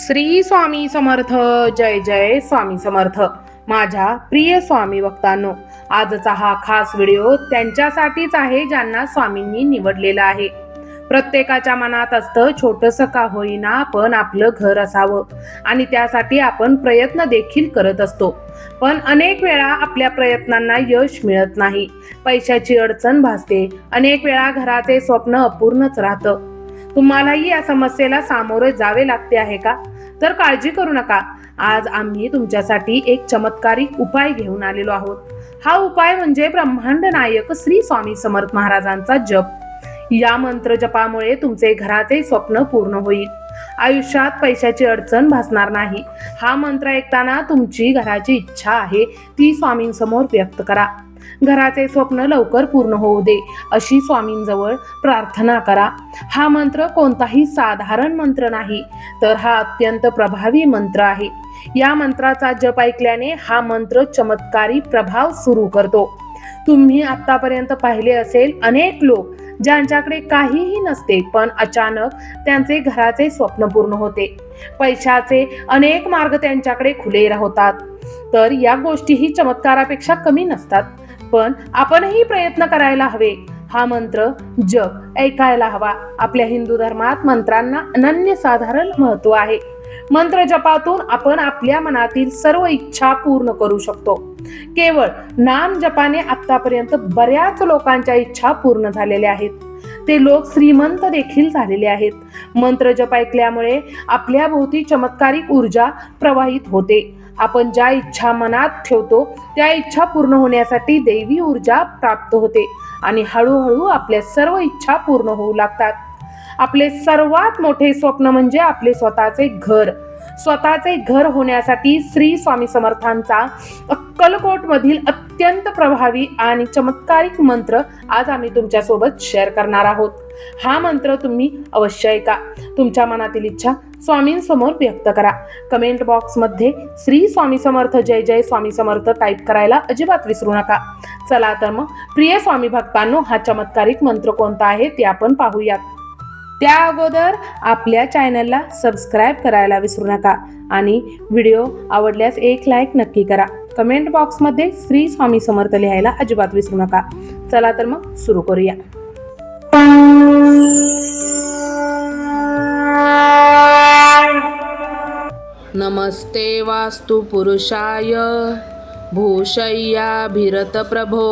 श्री स्वामी समर्थ. जय जय स्वामी समर्थ. माझ्या प्रिय स्वामी भक्तांनो, आजचा हा खास व्हिडिओ त्यांच्यासाठीच आहे ज्यांना स्वामींनी निवडलेला आहे. प्रत्येकाच्या मनात असतं छोटंसं का होईना पण आपलं घर असावं, आणि त्यासाठी आपण प्रयत्न देखील करत असतो. पण अनेक वेळा आपल्या प्रयत्नांना यश मिळत नाही. पैशाची अडचण भासते. अनेक वेळा घराचे स्वप्न अपूर्णच राहतं. तुम्हालाही या समस्येला सामोरे जावे लागते आहे का? तर काळजी करू नका. आज आम्ही तुमच्यासाठी एक चमत्कारिक उपाय घेऊन आलेलो आहोत. हा उपाय म्हणजे ब्रह्मांड नायक श्री स्वामी समर्थ महाराजांचा जप. या मंत्र जपामुळे तुमचे घराचे स्वप्न पूर्ण होईल. आयुष्यात पैशाची अडचण भासणार नाही. हा मंत्र ऐकताना तुमची घराची इच्छा आहे ती स्वामींसमोर व्यक्त करा. घराचे स्वप्न लवकर पूर्ण होऊ दे अशी स्वामींजवळ प्रार्थना करा. हा मंत्र कोणताही साधारण मंत्र नाही, तर हा अत्यंत प्रभावी मंत्र आहे. या मंत्राचा जप ऐकल्याने हा मंत्र चमत्कारी प्रभाव सुरू करतो. तुम्ही आतापर्यंत पाहिले असेल, अनेक लोक ज्यांच्याकडे काहीही नसते पण अचानक त्यांचे घराचे स्वप्न पूर्ण होते. पैशाचे अनेक मार्ग त्यांच्याकडे खुले राहतात. तर या गोष्टीही चमत्कारापेक्षा कमी नसतात. पण आपणही प्रयत्न करायला हवे. हा मंत्र जप ऐकायला हवा. आपल्या हिंदू धर्मात मंत्रांना अनन्यसाधारण महत्त्व आहे. मंत्र जपातून आपण आपल्या मनातील सर्व इच्छा पूर्ण करू शकतो. केवळ नाम जपाने आतापर्यंत बऱ्याच लोकांच्या इच्छा पूर्ण झालेल्या आहेत. ते लोक श्रीमंत देखील झालेले आहेत. मंत्र जप ऐकल्यामुळे आपल्या भोवती चमत्कारिक ऊर्जा प्रवाहित होते. आपण ज्या इच्छा मनात ठेवतो त्या इच्छा पूर्ण होण्यासाठी दैवी ऊर्जा प्राप्त होते आणि हळूहळू आपल्या सर्व इच्छा पूर्ण होऊ लागतात. आपले सर्वात मोठे स्वप्न म्हणजे आपले स्वतःचे घर. स्वतःचे घर होण्यासाठी श्री स्वामी समर्थांचा अक्कलकोट मधील अत्यंत प्रभावी आणि चमत्कारिक मंत्र आज आम्ही तुमच्या सोबत शेअर करणार आहोत. हा मंत्र तुम्ही अवश्य ऐका. तुमच्या मनातील इच्छा स्वामींसमोर व्यक्त करा. कमेंट बॉक्समध्ये श्री स्वामी समर्थ, जय जय स्वामी समर्थ टाईप करायला अजिबात विसरू नका. चला तर मग प्रिय स्वामी भक्तांनो, हा चमत्कारिक मंत्र कोणता आहे ते आपण पाहूयात. त्या अगोदर आपल्या चॅनलला सबस्क्राईब करायला विसरू नका आणि व्हिडिओ आवडल्यास एक लाईक नक्की करा. कमेंट बॉक्समध्ये श्री स्वामी समर्थ लिहायला अजिबात विसरू नका. चला तर मग सुरू करूया. नमस्ते वास्तु पुरुषाय भूषय्याभिरत प्रभो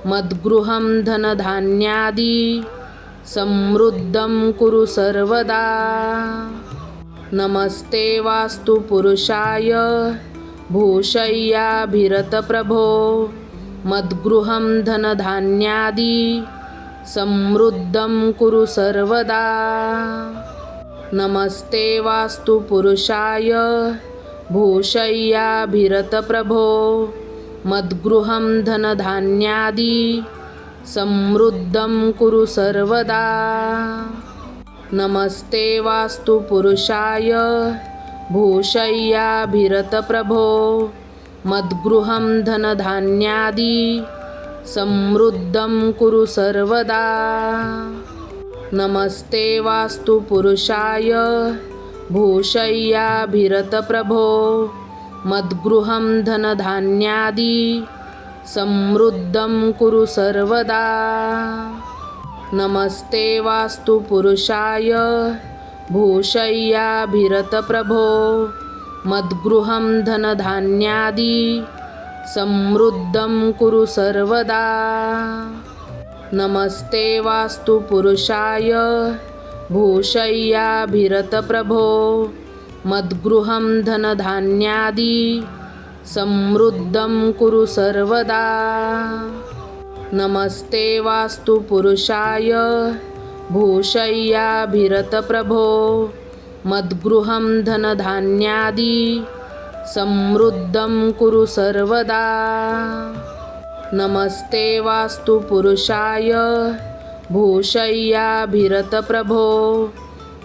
मद्गृहं धनधान्यादि समृद्धं कुरु सर्वदा. नमस्ते वास्तु पुरुषाय भूषय्याभिरत प्रभो मद्गृहं धनधान्यादि समृद्धं कुरु सर्वदा. नमस्ते वास्तु पुरुषाय भूषय्याभिरत प्रभो मद्गृहं धनधान्यादि समृद्धं कुरु सर्वदा. नमस्ते वास्तु पुरुषाय भूषय्याभिरत प्रभो मद्गृहं धनधान्यादि समृद्धं कुरु सर्वदा. नमस्ते वास्तु पुरुषाय भूषय्याभिरत प्रभो मद्गृहं धनधान्यादि समृद्धं कुरु सर्वदा. नमस्ते वास्तु पुरुषाय भूषय्याभिरत प्रभो मद्गृहं धनधान्यादि समृद्धं कुरु सर्वदा. नमस्ते वास्तु पुरुषाय भूषय्याभिरत प्रभो मद्गृहं धनधान्यादि समृद्धं कुरु सर्वदा. नमस्ते वास्तु पुरुषाय भूषय्याभिरत प्रभो मद्गृहं धनधान्यादि समृद्धं कुरु सर्वदा. नमस्ते वास्तु पुरुषाय भूषय्याभिरत प्रभो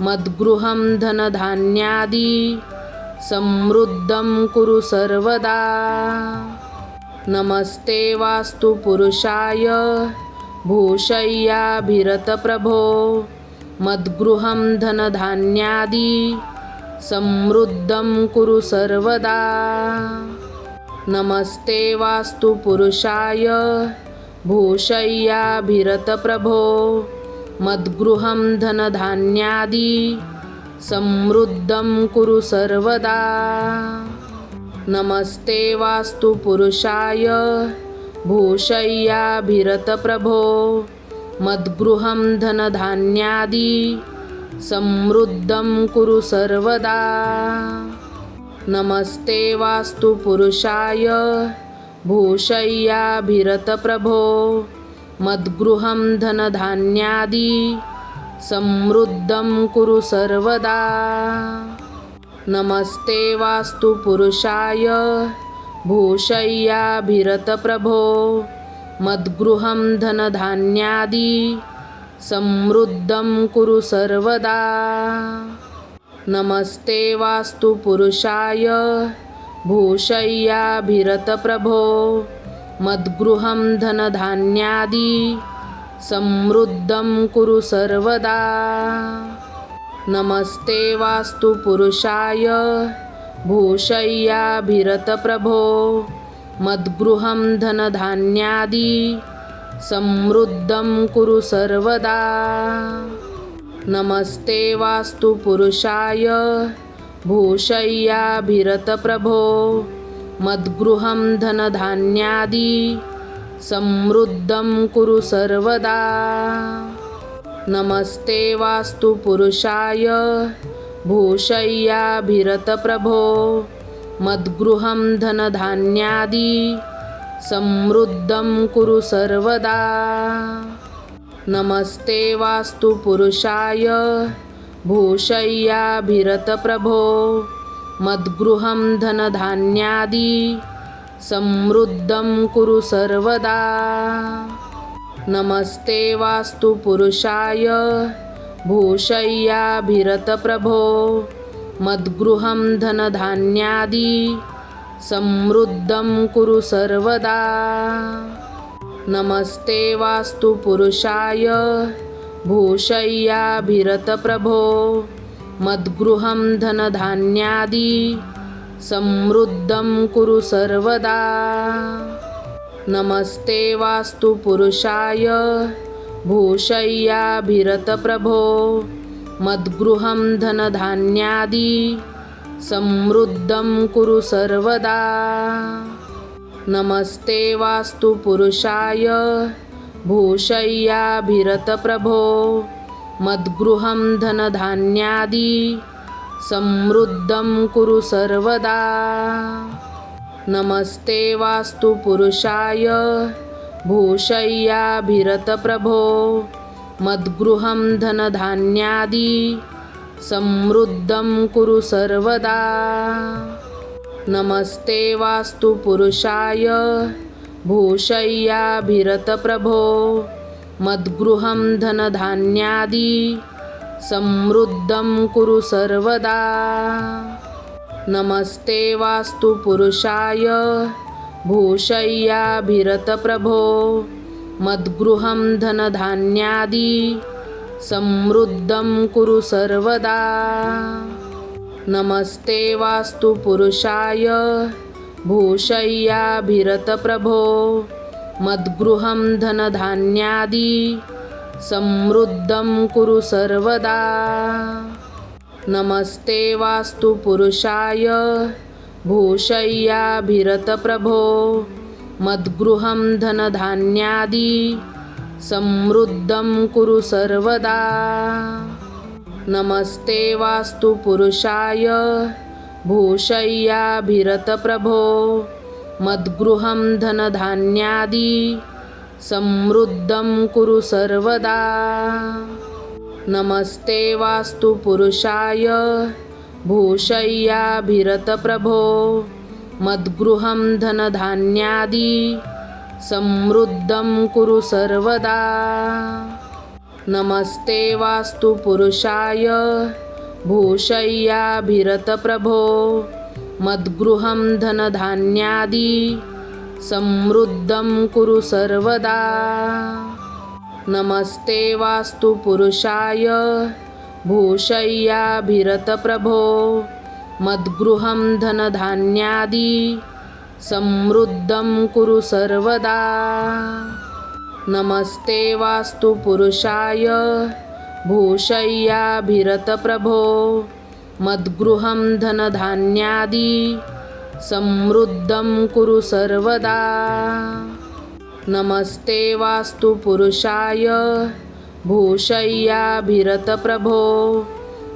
मद्गृहं धनधान्यादि समृद्धं कुरु सर्वदा. नमस्ते वास्तु पुरुषाय भूषय्याभिरत प्रभो मद्गृहं धनधान्यादि समृद्धं कुरु सर्वदा। नमस्ते वास्तु पुरुषाय भूषय्याभिरतप्रभो मद्गृहं धनधान्यादि समृद्धं कुरु सर्वदा। नमस्ते वास्तु पुरुषाय भूषय्याभिरतप्रभो मद्गृहं धनधान्यादि समृद्धं कुरु सर्वदा। नमस्ते वास्तु पुरुषाय भूषय्याभिरतप्रभो मद्गृहं धनधान्यादि समृद्धं कुरु सर्वदा। नमस्ते वास्तु पुरुषाय भूषय्याभिरतप्रभो मद्गृहं धनधान्यादि समृद्धं कुरु सर्वदा। नमस्ते वास्तु पुरुषाय भूषय्याभिरतप्रभो मद्गृहं धनधान्यादि समृद्धं कुरु सर्वदा। नमस्ते वास्तु पुरुषाय भूषय्याभिरतप्रभो मद्गृहं धनधान्यादि समृद्धं कुरु सर्वदा। नमस्ते वास्तु पुरुषाय भूषय्याभिरतप्रभो मद्गृहं धनधान्यादि समृद्धं कुरु सर्वदा। नमस्ते वास्तु पुरुषाय भूषय्याभिरतप्रभो मद्गृहं धनधान्यादि समृद्धं कुरु सर्वदा। नमस्ते वास्तु पुरुषाय भूषय्याभिरतप्रभो मद्गृहं धनधान्यादि समृद्धं कुरु सर्वदा। नमस्ते वास्तु पुरुषाय भूषय्याभिरतप्रभो मद्गृहं धनधान्यादि समृद्धं कुरु सर्वदा। नमस्ते वास्तु पुरुषाय भूषय्याभिरतप्रभो मद्गृहं धनधान्यादि समृद्धं कुरु सर्वदा। नमस्ते वास्तु पुरुषाय भूषय्याभिरतप्रभो मद्गृहं धनधान्यादि समृद्धं कुरु सर्वदा। नमस्ते वास्तु पुरुषाय भूषय्याभिरतप्रभो मद्गृहं धनधान्यादि समृद्धं कुरु सर्वदा। नमस्ते वास्तु पुरुषाय भूषय्याभिरतप्रभो मद्गृहं धनधान्यादि समृद्धं कुरु सर्वदा। नमस्ते वास्तु पुरुषाय भूषय्याभिरतप्रभो मद्गृहं धनधान्यादि समृद्धं कुरु सर्वदा। नमस्ते वास्तु पुरुषाय भूषय्याभिरतप्रभो मद्गृहं धनधान्यादि समृद्धं कुरु सर्वदा। नमस्ते वास्तु पुरुषाय भूषय्याभिरतप्रभो मद्गृहं धनधान्यादि समृद्धं कुरु सर्वदा। नमस्ते वास्तु पुरुषाय भूषय्याभिरतप्रभो मद्गृहं धनधान्यादि समृद्धं कुरु सर्वदा। नमस्ते वास्तु पुरुषाय भूषय्याभिरतप्रभो मद्गृहं धनधान्यादि समृद्धं कुरु सर्वदा। नमस्ते वास्तु पुरुषाय भूषय्याभिरतप्रभो मद्गृहं धनधान्यादि समृद्धं कुरु सर्वदा। नमस्ते वास्तु पुरुषाय भूषय्याभिरतप्रभो मद्गृहं धनधान्यादि समृद्धं कुरु सर्वदा। नमस्ते वास्तु पुरुषाय भूषय्याभिरतप्रभो मद्गृहं धनधान्यादि समृद्धं कुरु सर्वदा। नमस्ते वास्तु पुरुषाय भूषय्याभिरतप्रभो मद्गृहं धनधान्यादि समृद्धं कुरु सर्वदा। नमस्ते वास्तु पुरुषाय भूषय्याभिरतप्रभो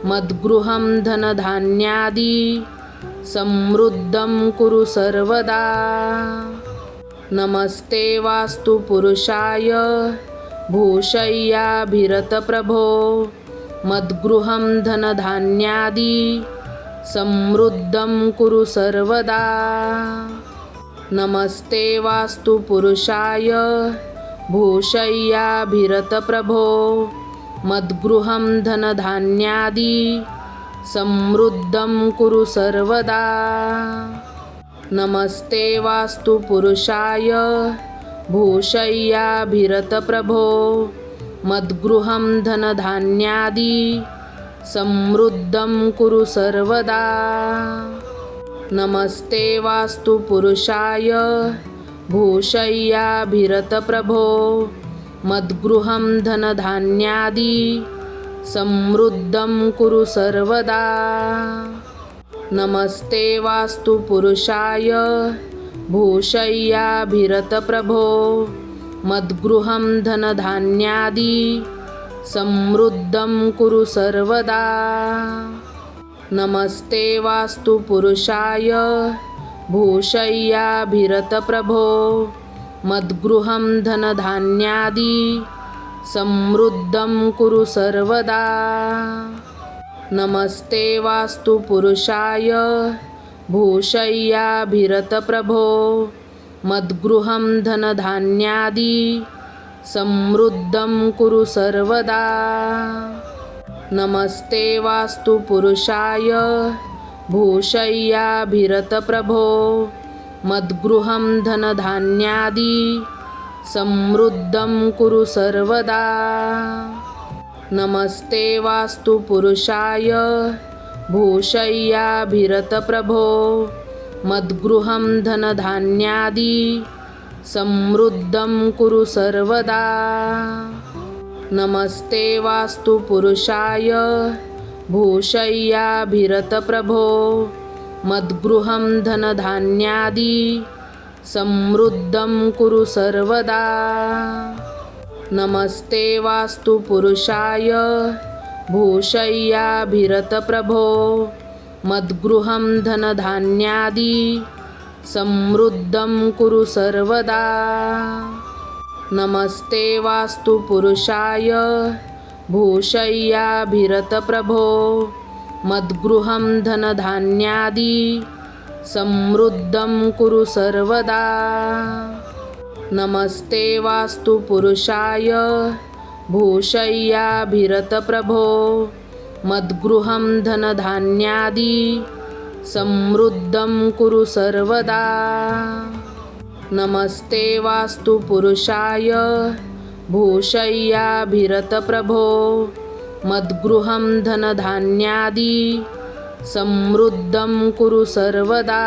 मद्गृहं धनधान्यादि समृद्धं कुरु सर्वदा। नमस्ते वास्तु पुरुषाय भूषय्याभिरतप्रभो मद्गृहं धनधान्यादि समृद्धं कुरु सर्वदा। नमस्ते वास्तु पुरुषाय भूषय्याभिरतप्रभो मद्गृहं धनधान्यादि समृद्धं कुरु सर्वदा। नमस्ते वास्तु पुरुषाय भूषय्याभिरतप्रभो मद्गृहं धनधान्यादि समृद्धं कुरु सर्वदा। नमस्ते वास्तु पुरुषाय भूषय्याभिरतप्रभो मद्गृहं धनधान्यादि समृद्धं कुरु सर्वदा। नमस्ते वास्तु पुरुषाय भूषय्याभिरतप्रभो मद्गृहं धनधान्यादि समृद्धं कुरु सर्वदा। नमस्ते वास्तु पुरुषाय भूषय्याभिरतप्रभो मद्गृहं धनधान्यादि समृद्धं कुरु सर्वदा। नमस्ते वास्तु पुरुषाय भूषय्याभिरतप्रभो मद्गृहं धनधान्यादि समृद्धं कुरु सर्वदा। नमस्ते वास्तु पुरुषाय भूषय्याभिरतप्रभो मद्गृहं धनधान्यादि समृद्धं कुरु सर्वदा। नमस्ते वास्तु पुरुषाय भूषय्याभिरतप्रभो मद्गृहं धनधान्यादि समृद्धं कुरु सर्वदा। नमस्ते वास्तु पुरुषाय भूषय्याभिरतप्रभो मद्गृहं धनधान्यादि समृद्धं कुरु सर्वदा। नमस्ते वास्तु पुरुषाय भूषय्याभिरतप्रभो मद्गृहं धनधान्यादि समृद्धं कुरु सर्वदा। नमस्ते वास्तु पुरुषाय भूषय्याभिरतप्रभो मद्गृहं धनधान्यादि समृद्धं कुरु सर्वदा। नमस्ते वास्तु पुरुषाय भूषय्याभिरतप्रभो मद्गृहं धनधान्यादि समृद्धं कुरु सर्वदा। नमस्ते वास्तु पुरुषाय भूषय्याभिरतप्रभो मद्गृहं धनधान्यादि समृद्धं कुरु सर्वदा।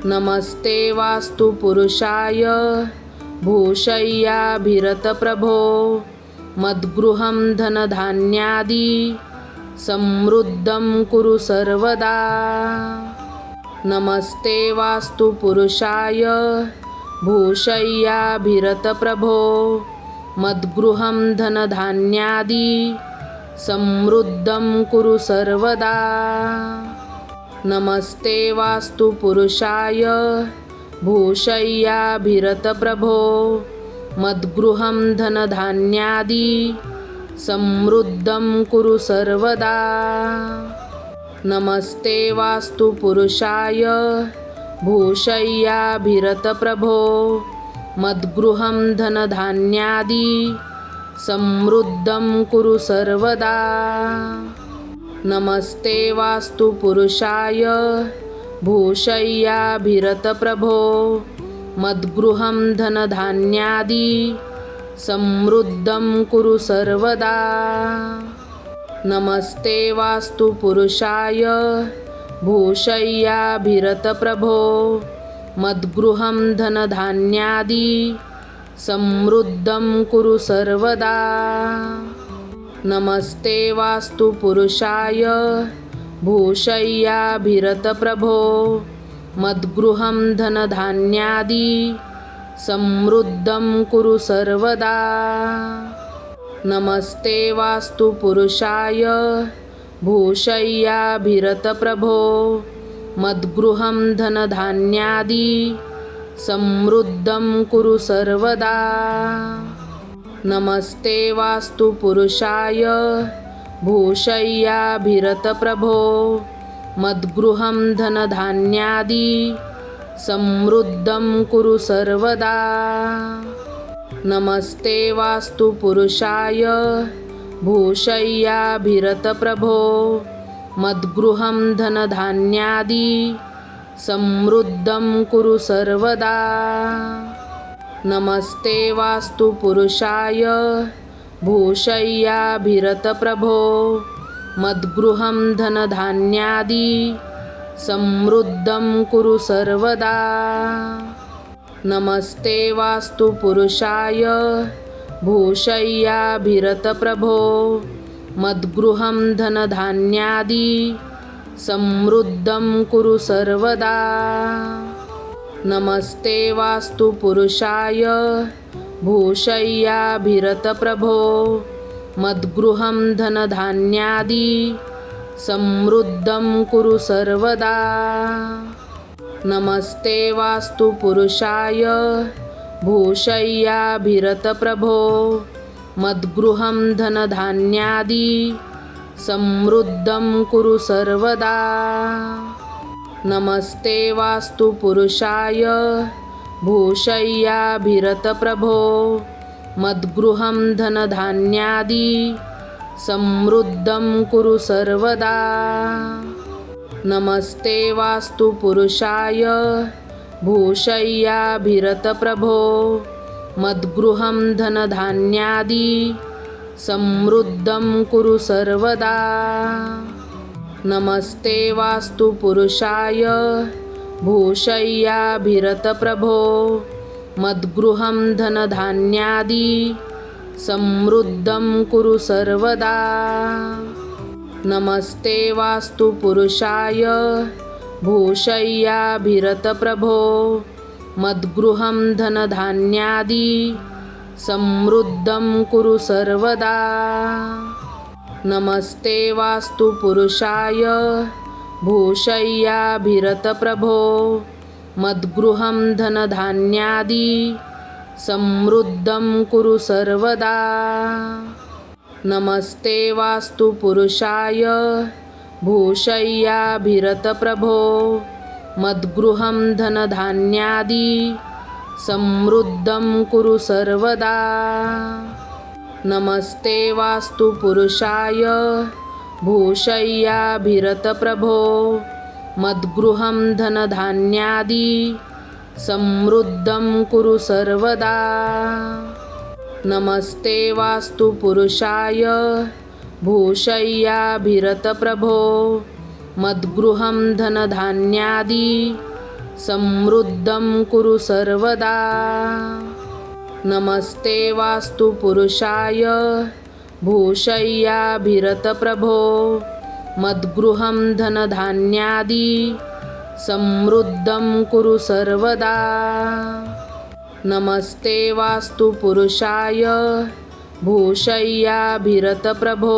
नमस्ते वास्तु पुरुषाय भूषय्याभिरतप्रभो मद्गृहं धनधान्यादि समृद्धं कुरु सर्वदा। नमस्ते वास्तु पुरुषाय भूषय्याभिरतप्रभो मद्गृहं धनधान्यादि समृद्धं कुरु सर्वदा। नमस्ते वास्तु पुरुषाय भूषय्याभिरतप्रभो मद्गृहं धनधान्यादि समृद्धं कुरु सर्वदा। नमस्ते वास्तु पुरुषाय भूषय्याभिरतप्रभो मद्गृहं धनधान्यादि समृद्धं कुरु सर्वदा। नमस्ते वास्तु पुरुषाय भूषय्याभिरतप्रभो मद्गृहं धनधान्यादि समृद्धं कुरु सर्वदा। नमस्ते वास्तु पुरुषाय भूषय्याभिरतप्रभो मद्गृहं धनधान्यादि समृद्धं कुरु सर्वदा। नमस्ते वास्तु पुरुषाय भूषय्याभिरतप्रभो मद्गृहं धनधान्यादि समृद्धं कुरु सर्वदा। नमस्ते वास्तु पुरुषाय भूषय्याभिरतप्रभो मद्गृहं धनधान्यादि समृद्धं कुरु सर्वदा। नमस्ते वास्तु पुरुषाय भूषय्याभिरतप्रभो मद्गृहं धनधान्यादि समृद्धं कुरु सर्वदा। नमस्ते वास्तु पुरुषाय भूषय्याभिरतप्रभो मद्गृहं धनधान्यादि समृद्धं कुरु सर्वदा। नमस्ते वास्तु पुरुषाय भूषय्याभिरतप्रभो मद्गृहं धनधान्यादि समृद्धं कुरु सर्वदा। नमस्ते वास्तु पुरुषाय भूषय्याभिरतप्रभो मद्गृहं धनधान्यादि समृद्धं कुरु सर्वदा। नमस्ते वास्तु पुरुषाय भूषय्याभिरतप्रभो मद्गृहं धनधान्यादि समृद्धं कुरु सर्वदा। नमस्ते वास्तु पुरुषाय भूषय्याभिरतप्रभो मद्गृहं धनधान्यादि समृद्धं कुरु सर्वदा। नमस्ते वास्तु पुरुषाय भूषय्याभिरतप्रभो मद्गृहं धनधान्यादि समृद्धं कुरु सर्वदा। नमस्ते वास्तु पुरुषाय भूषय्याभिरतप्रभो मद्गृहं धनधान्यादि समृद्धं कुरु सर्वदा। नमस्ते वास्तु पुरुषाय भूषय्याभिरतप्रभो मद्गृहं धनधान्यादि समृद्धं कुरु सर्वदा। नमस्ते वास्तु पुरुषाय भूषय्याभिरतप्रभो मद्गृहं धनधान्यादि समृद्धं कुरु सर्वदा। नमस्ते वास्तु पुरुषाय भूषय्याभिरतप्रभो मद्गृहं धनधान्यादि समृद्धं कुरु सर्वदा। नमस्ते वास्तु पुरुषाय भूषय्याभिरतप्रभो मद्गृहं धनधान्यादि समृद्धं कुरु सर्वदा। नमस्ते वास्तु पुरुषाय भूषय्याभिरतप्रभो मद्गृहं धनधान्यादि समृद्धं कुरु सर्वदा। नमस्ते वास्तु पुरुषाय भूषय्याभिरतप्रभो मद्गृहं धनधान्यादि समृद्धं कुरु सर्वदा। नमस्ते वास्तु पुरुषाय भूषय्याभिरतप्रभो मद्गृहं धनधान्यादि समृद्धं कुरु सर्वदा। नमस्ते वास्तु पुरुषाय भूषय्याभिरतप्रभो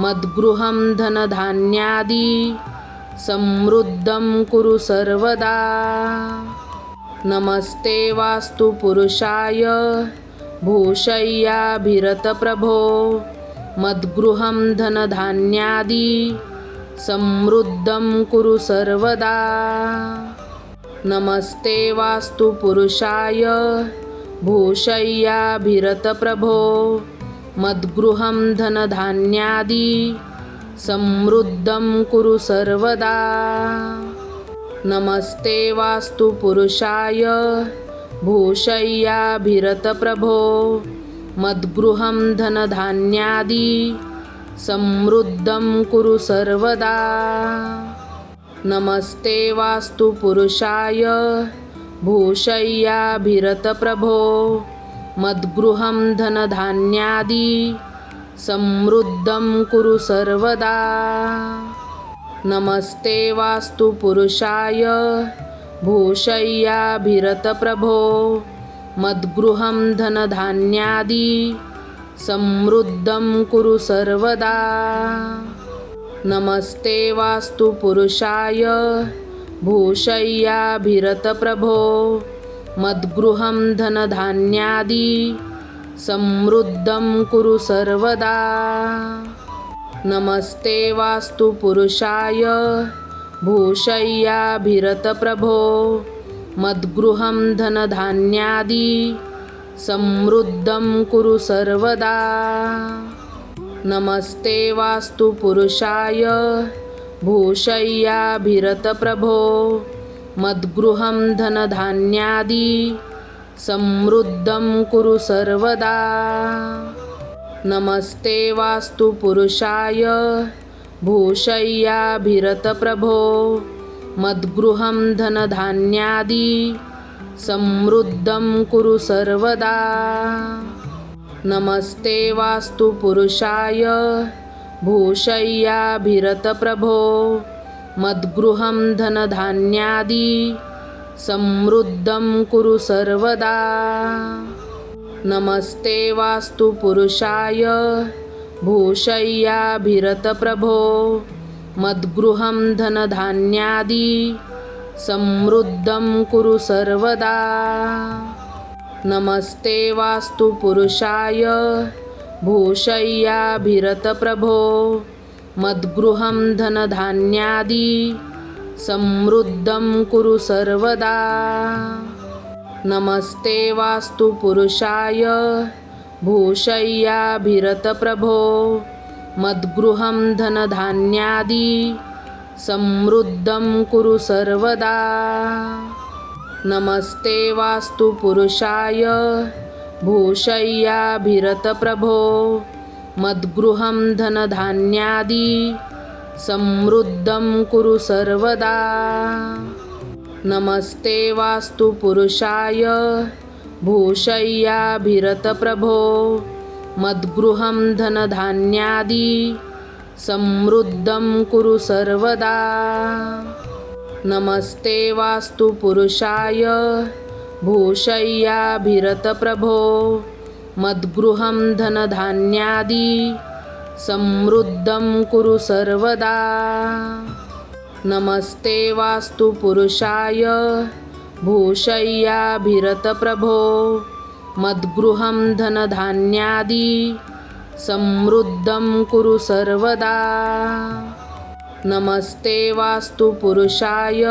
मद्गृहं धनधान्यादि समृद्धं कुरु सर्वदा। नमस्ते वास्तु पुरुषाय भूषय्याभिरतप्रभो मद्गृहं धनधान्यादि समृद्धं कुरु सर्वदा। नमस्ते वास्तु पुरुषाय भूषय्याभिरतप्रभो मद्गृहं धनधान्यादि समृद्धं कुरु सर्वदा। नमस्ते वास्तु पुरुषाय भूषय्याभिरतप्रभो मद्गृहं धनधान्यादि समृद्धं कुरु सर्वदा। नमस्ते वास्तु पुरुषाय भूषय्याभिरतप्रभो मद्गृहं धनधान्यादि समृद्धं कुरु सर्वदा। नमस्ते वास्तु पुरुषाय भूषय्याभिरतप्रभो मद्गृहं धनधान्यादि समृद्धं कुरु सर्वदा। नमस्ते वास्तु पुरुषाय भूषय्याभिरतप्रभो मद्गृहं धनधान्यादि समृद्धं कुरु सर्वदा। नमस्ते वास्तु पुरुषाय भूषय्याभिरतप्रभो मद्गृहं धनधान्यादि समृद्धं कुरु सर्वदा। नमस्ते वास्तु पुरुषाय भूषय्याभिरतप्रभो मद्गृहं धनधान्यादि समृद्धं कुरु सर्वदा। नमस्ते वास्तु पुरुषाय भूषय्याभिरतप्रभो मद्गृहं धनधान्यादि समृद्धं कुरु सर्वदा। नमस्ते वास्तु पुरुषाय भूषय्याभिरतप्रभो मद्गृहं धनधान्यादि समृद्धं कुरु सर्वदा। नमस्ते वास्तु पुरुषाय भूषय्याभिरतप्रभो मद्गृहं धनधान्यादि समृद्धं कुरु सर्वदा। नमस्ते वास्तु पुरुषाय भूषय्याभिरतप्रभो मद्गृहं धनधान्यादि समृद्धं कुरु सर्वदा। नमस्ते वास्तु पुरुषाय भूषय्याभिरतप्रभो मद्गृहं धनधान्यादि समृद्धं कुरु सर्वदा। नमस्ते वास्तु पुरुषाय भूषय्याभिरतप्रभो मद्गृहं धनधान्यादि समृद्धं कुरु सर्वदा। नमस्ते वास्तु पुरुषाय भूषय्याभिरतप्रभो मद्गृहं धनधान्यादि समृद्धं कुरु सर्वदा। नमस्ते वास्तु पुरुषाय भूषय्याभिरतप्रभो मद्गृहं धनधान्यादि समृद्धं कुरु सर्वदा। नमस्ते वास्तु पुरुषाय भूषय्याभिरतप्रभो मद्गृहं धनधान्यादि समृद्धं कुरु सर्वदा। नमस्ते वास्तु पुरुषाय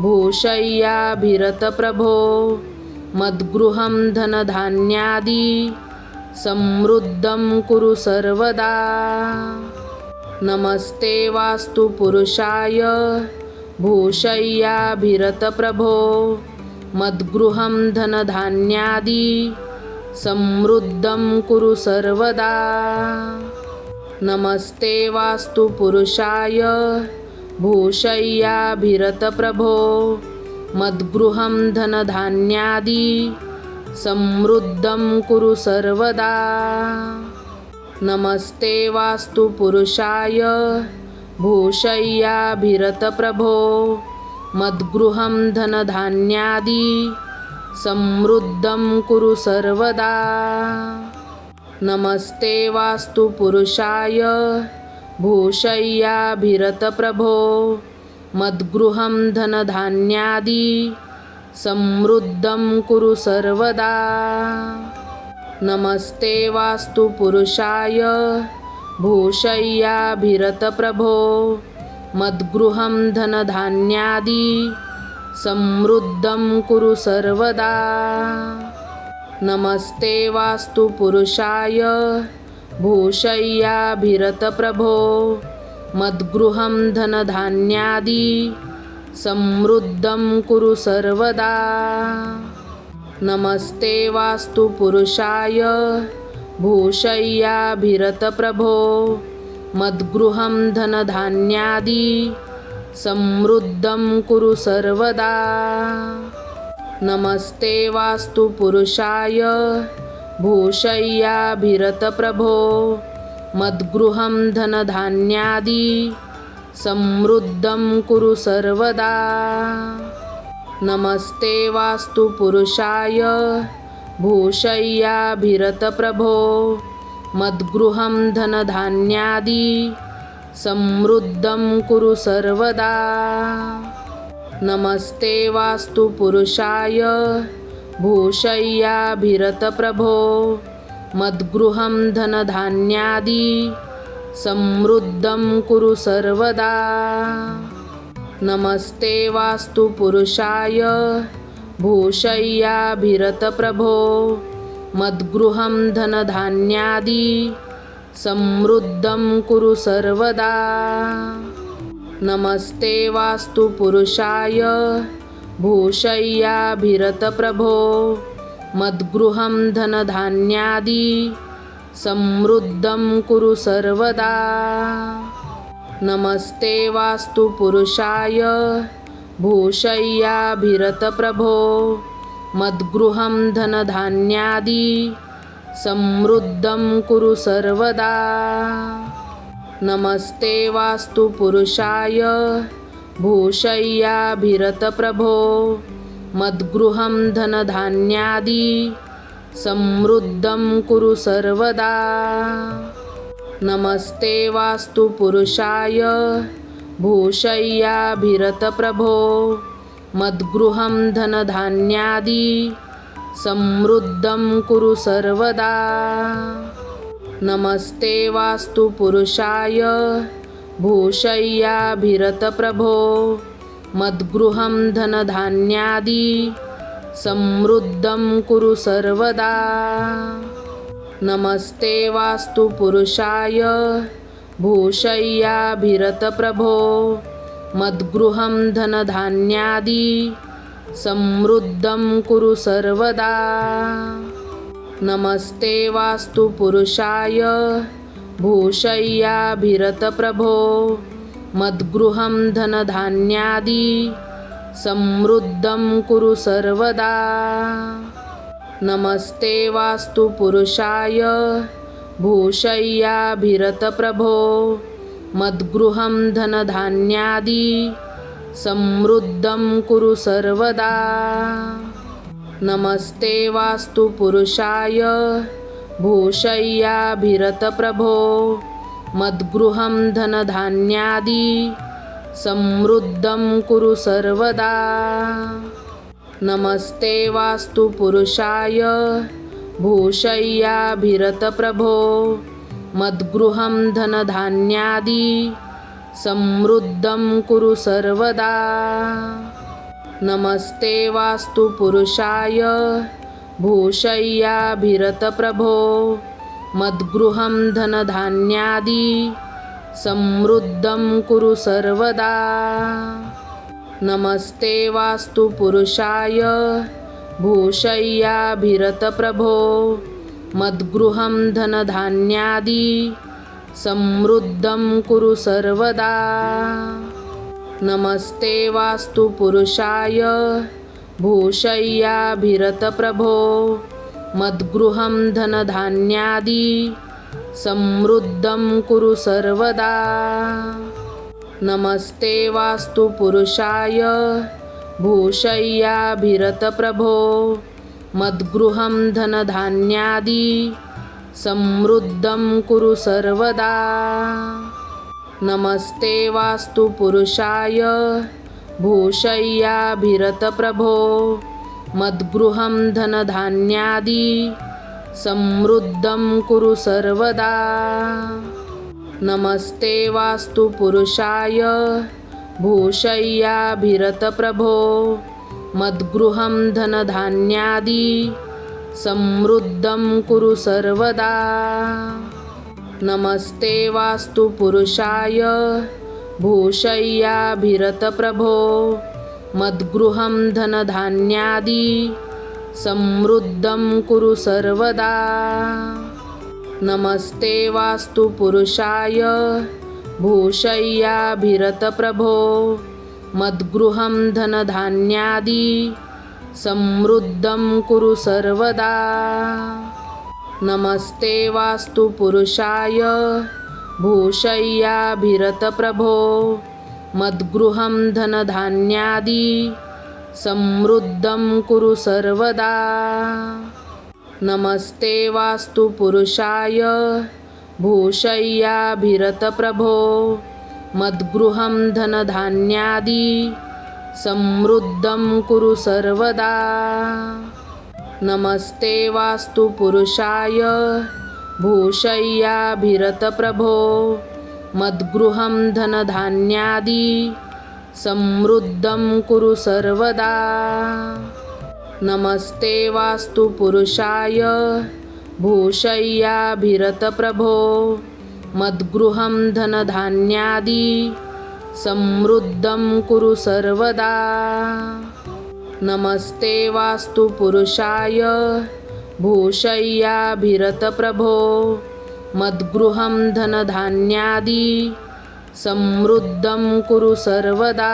भूषय्याभिरतप्रभो मद्गृहं धनधान्यादि समृद्धं कुरु सर्वदा। नमस्ते वास्तु पुरुषाय भूषय्याभिरतप्रभो मद्गृहं धनधान्यादि समृद्धं कुरु सर्वदा। नमस्ते वास्तु पुरुषाय भूषय्याभिरतप्रभो मद्गृहं धनधान्यादि समृद्धं कुरु सर्वदा। नमस्ते वास्तु पुरुषाय भूषय्याभिरतप्रभो मद्गृहं धनधान्यादि समृद्धं कुरु सर्वदा। नमस्ते वास्तु पुरुषाय भूषय्याभिरतप्रभो मद्गृहं धनधान्यादि समृद्धं कुरु सर्वदा। नमस्ते वास्तु पुरुषाय भूषय्याभिरतप्रभो मद्गृहं धनधान्यादि समृद्धं कुरु सर्वदा। नमस्ते वास्तु पुरुषाय भूषय्याभिरतप्रभो मद्गृहं धनधान्यादि समृद्धं कुरु सर्वदा। नमस्ते वास्तु पुरुषाय भूषय्याभिरतप्रभो मद्गृहं धनधान्यादि समृद्धं कुरु सर्वदा। नमस्ते वास्तु पुरुषाय भूषय्याभिरतप्रभो मद्गृहं धनधान्यादि समृद्धं कुरु सर्वदा। नमस्ते वास्तु पुरुषाय भूषय्याभिरतप्रभो मद्गृहं धनधान्यादि समृद्धं कुरु सर्वदा। नमस्ते वास्तु पुरुषाय भूषय्याभिरतप्रभो मद्गृहं धनधान्यादि समृद्धं कुरु सर्वदा। नमस्ते वास्तु पुरुषाय भूषय्याभिरतप्रभो मद्गृहं धनधान्यादि समृद्धं कुरु सर्वदा। नमस्ते वास्तु पुरुषाय भूषय्याभिरतप्रभो मद्गृहं धनधान्यादि समृद्धं कुरु सर्वदा। नमस्ते वास्तु पुरुषाय भूषय्याभिरतप्रभो मद्गृहं धनधान्यादि समृद्धं कुरु सर्वदा। नमस्ते वास्तु पुरुषाय भूषय्याभिरतप्रभो मद्गृहं धनधान्यादि समृद्धं कुरु सर्वदा। नमस्ते वास्तु पुरुषाय भूषय्याभिरतप्रभो मद्गृहं धनधान्यादि समृद्धं कुरु सर्वदा। नमस्ते वास्तु पुरुषाय भूषय्याभिरतप्रभो मद्गृहं धनधान्यादि समृद्धं कुरु सर्वदा। नमस्ते वास्तु पुरुषाय भूषय्याभिरतप्रभो मद्गृहं धनधान्यादि समृद्धं कुरु सर्वदा। नमस्ते वास्तु पुरुषाय भूषय्याभिरतप्रभो मद्गृहं धनधान्यादि समृद्धं कुरु सर्वदा। नमस्ते वास्तु पुरुषाय भूषय्याभिरतप्रभो मद्गृहं धनधान्यादि समृद्धं कुरु सर्वदा। नमस्ते वास्तु पुरुषाय भूषय्याभिरतप्रभो मद्गृहं धनधान्यादि समृद्धं कुरु सर्वदा। नमस्ते वास्तु पुरुषाय भूषय्याभिरतप्रभो मद्गृहं धनधान्यादि समृद्धं कुरु सर्वदा। नमस्ते वास्तु पुरुषाय भूषय्याभिरतप्रभो मद्गृहं धनधान्यादि समृद्धं कुरु सर्वदा। नमस्ते वास्तु पुरुषाय भूषय्याभिरतप्रभो मद्गृहं धनधान्यादि समृद्धं कुरु सर्वदा। नमस्ते वास्तु पुरुषाय भूषय्याभिरतप्रभो मद्गृहं धनधान्यादि समृद्धं कुरु सर्वदा। नमस्ते वास्तु पुरुषाय भूषय्याभिरतप्रभो मद्गृहं धनधान्यादि समृद्धं कुरु सर्वदा। नमस्ते वास्तु पुरुषाय भूषय्याभिरतप्रभो मद्गृहं धनधान्यादि समृद्धं कुरु सर्वदा। नमस्ते वास्तु पुरुषाय भूषय्याभिरतप्रभो मद्गृहं धनधान्यादि समृद्धं कुरु सर्वदा। नमस्ते वास्तु पुरुषाय भूषय्याभिरतप्रभो मद्गृहं धनधान्यादि समृद्धं कुरु सर्वदा। नमस्ते वास्तु पुरुषाय भूषय्याभिरतप्रभो मद्गृहं धनधान्यादि समृद्धं कुरु सर्वदा। नमस्ते वास्तु पुरुषाय भूषय्याभिरतप्रभो मद्गृहं धनधान्यादि समृद्धं कुरु सर्वदा। नमस्ते वास्तु पुरुषाय भूषय्याभिरतप्रभो मद्गृहं धनधान्यादि समृद्धं कुरु सर्वदा। नमस्ते वास्तु पुरुषाय भूषय्याभिरतप्रभो मद्गृहं धनधान्यादि समृद्धं कुरु सर्वदा। नमस्ते वास्तु पुरुषाय भूषय्याभिरतप्रभो मद्गृहं धनधान्यादि समृद्धं कुरु सर्वदा। नमस्ते वास्तु पुरुषाय भूषय्याभिरतप्रभो मद्गृहं धनधान्यादि समृद्धं कुरु सर्वदा।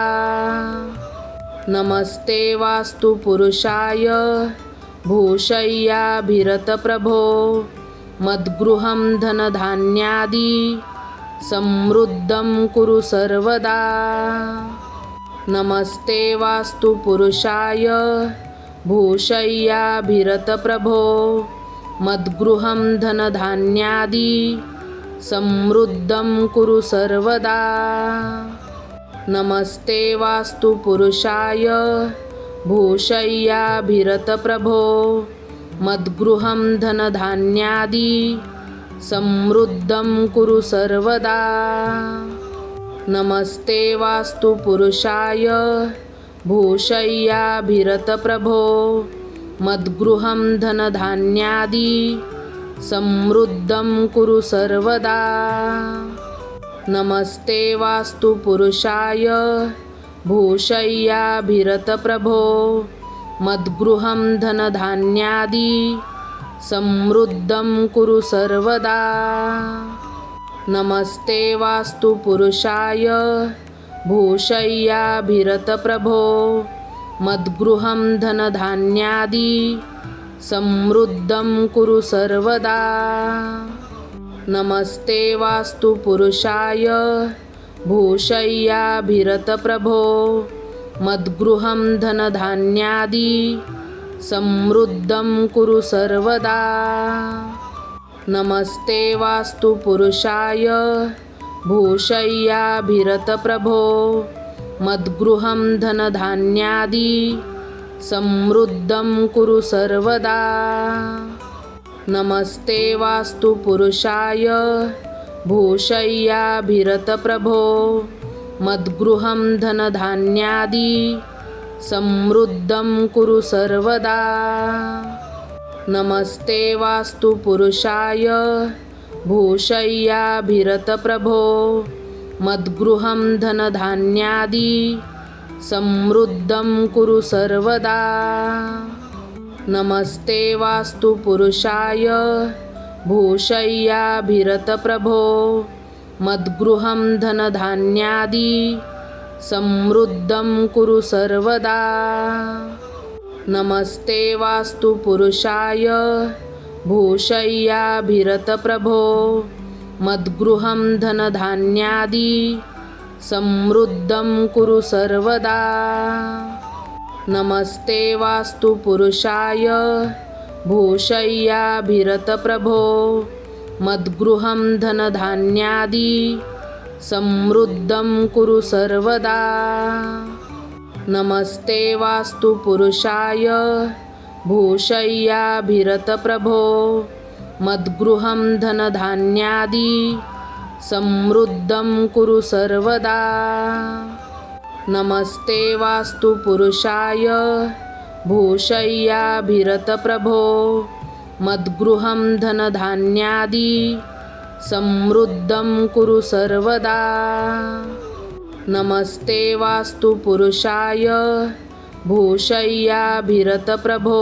नमस्ते वास्तु पुरुषाय भूषय्याभिरतप्रभो मद्गृहं धनधान्यादि समृद्धं कुरु सर्वदा। नमस्ते वास्तु पुरुषाय भूषय्याभिरतप्रभो मद्गृहं धनधान्यादि समृद्धं कुरु सर्वदा। नमस्ते वास्तु पुरुषाय भूषय्याभिरतप्रभो मद्गृहं धनधान्यादि समृद्धं कुरु सर्वदा। नमस्ते वास्तु पुरुषाय भूषय्याभिरतप्रभो मद्गृहं धनधान्यादि समृद्धं कुरु सर्वदा। नमस्ते वास्तु पुरुषाय भूषय्याभिरतप्रभो मद्गृहं धनधान्यादि समृद्धं कुरु सर्वदा। नमस्ते वास्तु पुरुषाय भूषय्याभिरतप्रभो मद्गृहं धनधान्यादि समृद्धं कुरु सर्वदा। नमस्ते वास्तु पुरुषाय भूषय्याभिरतप्रभो मद्गृहं धनधान्यादि समृद्धं कुरु सर्वदा। नमस्ते वास्तु पुरुषाय भूषय्याभिरतप्रभो मद्गृहं धनधान्यादि समृद्धं कुरु सर्वदा। नमस्ते वास्तु पुरुषाय भूषय्याभिरतप्रभो मद्गृहं धनधान्यादि समृद्धं कुरु सर्वदा। नमस्ते वास्तु पुरुषाय भूषय्याभिरतप्रभो मद्गृहं धनधान्यादि समृद्धं कुरु सर्वदा। नमस्ते वास्तु पुरुषाय भूषय्याभिरतप्रभो मद्गृहं धनधान्यादि समृद्धं कुरु सर्वदा। नमस्ते वास्तु पुरुषाय भूषय्याभिरतप्रभो मद्गृहं धनधान्यादि समृद्धं कुरु सर्वदा। नमस्ते वास्तु पुरुषाय भूषय्याभिरतप्रभो मद्गृहं धनधान्यादि समृद्धं कुरु सर्वदा। नमस्ते वास्तु पुरुषाय भूषय्याभिरतप्रभो मद्गृहं धनधान्यादि समृद्धं कुरु सर्वदा। नमस्ते वास्तु पुरुषाय भूषय्याभिरतप्रभो मद्गृहं धनधान्यादि समृद्धं कुरु सर्वदा। नमस्ते वास्तु पुरुषाय भूषय्याभिरतप्रभो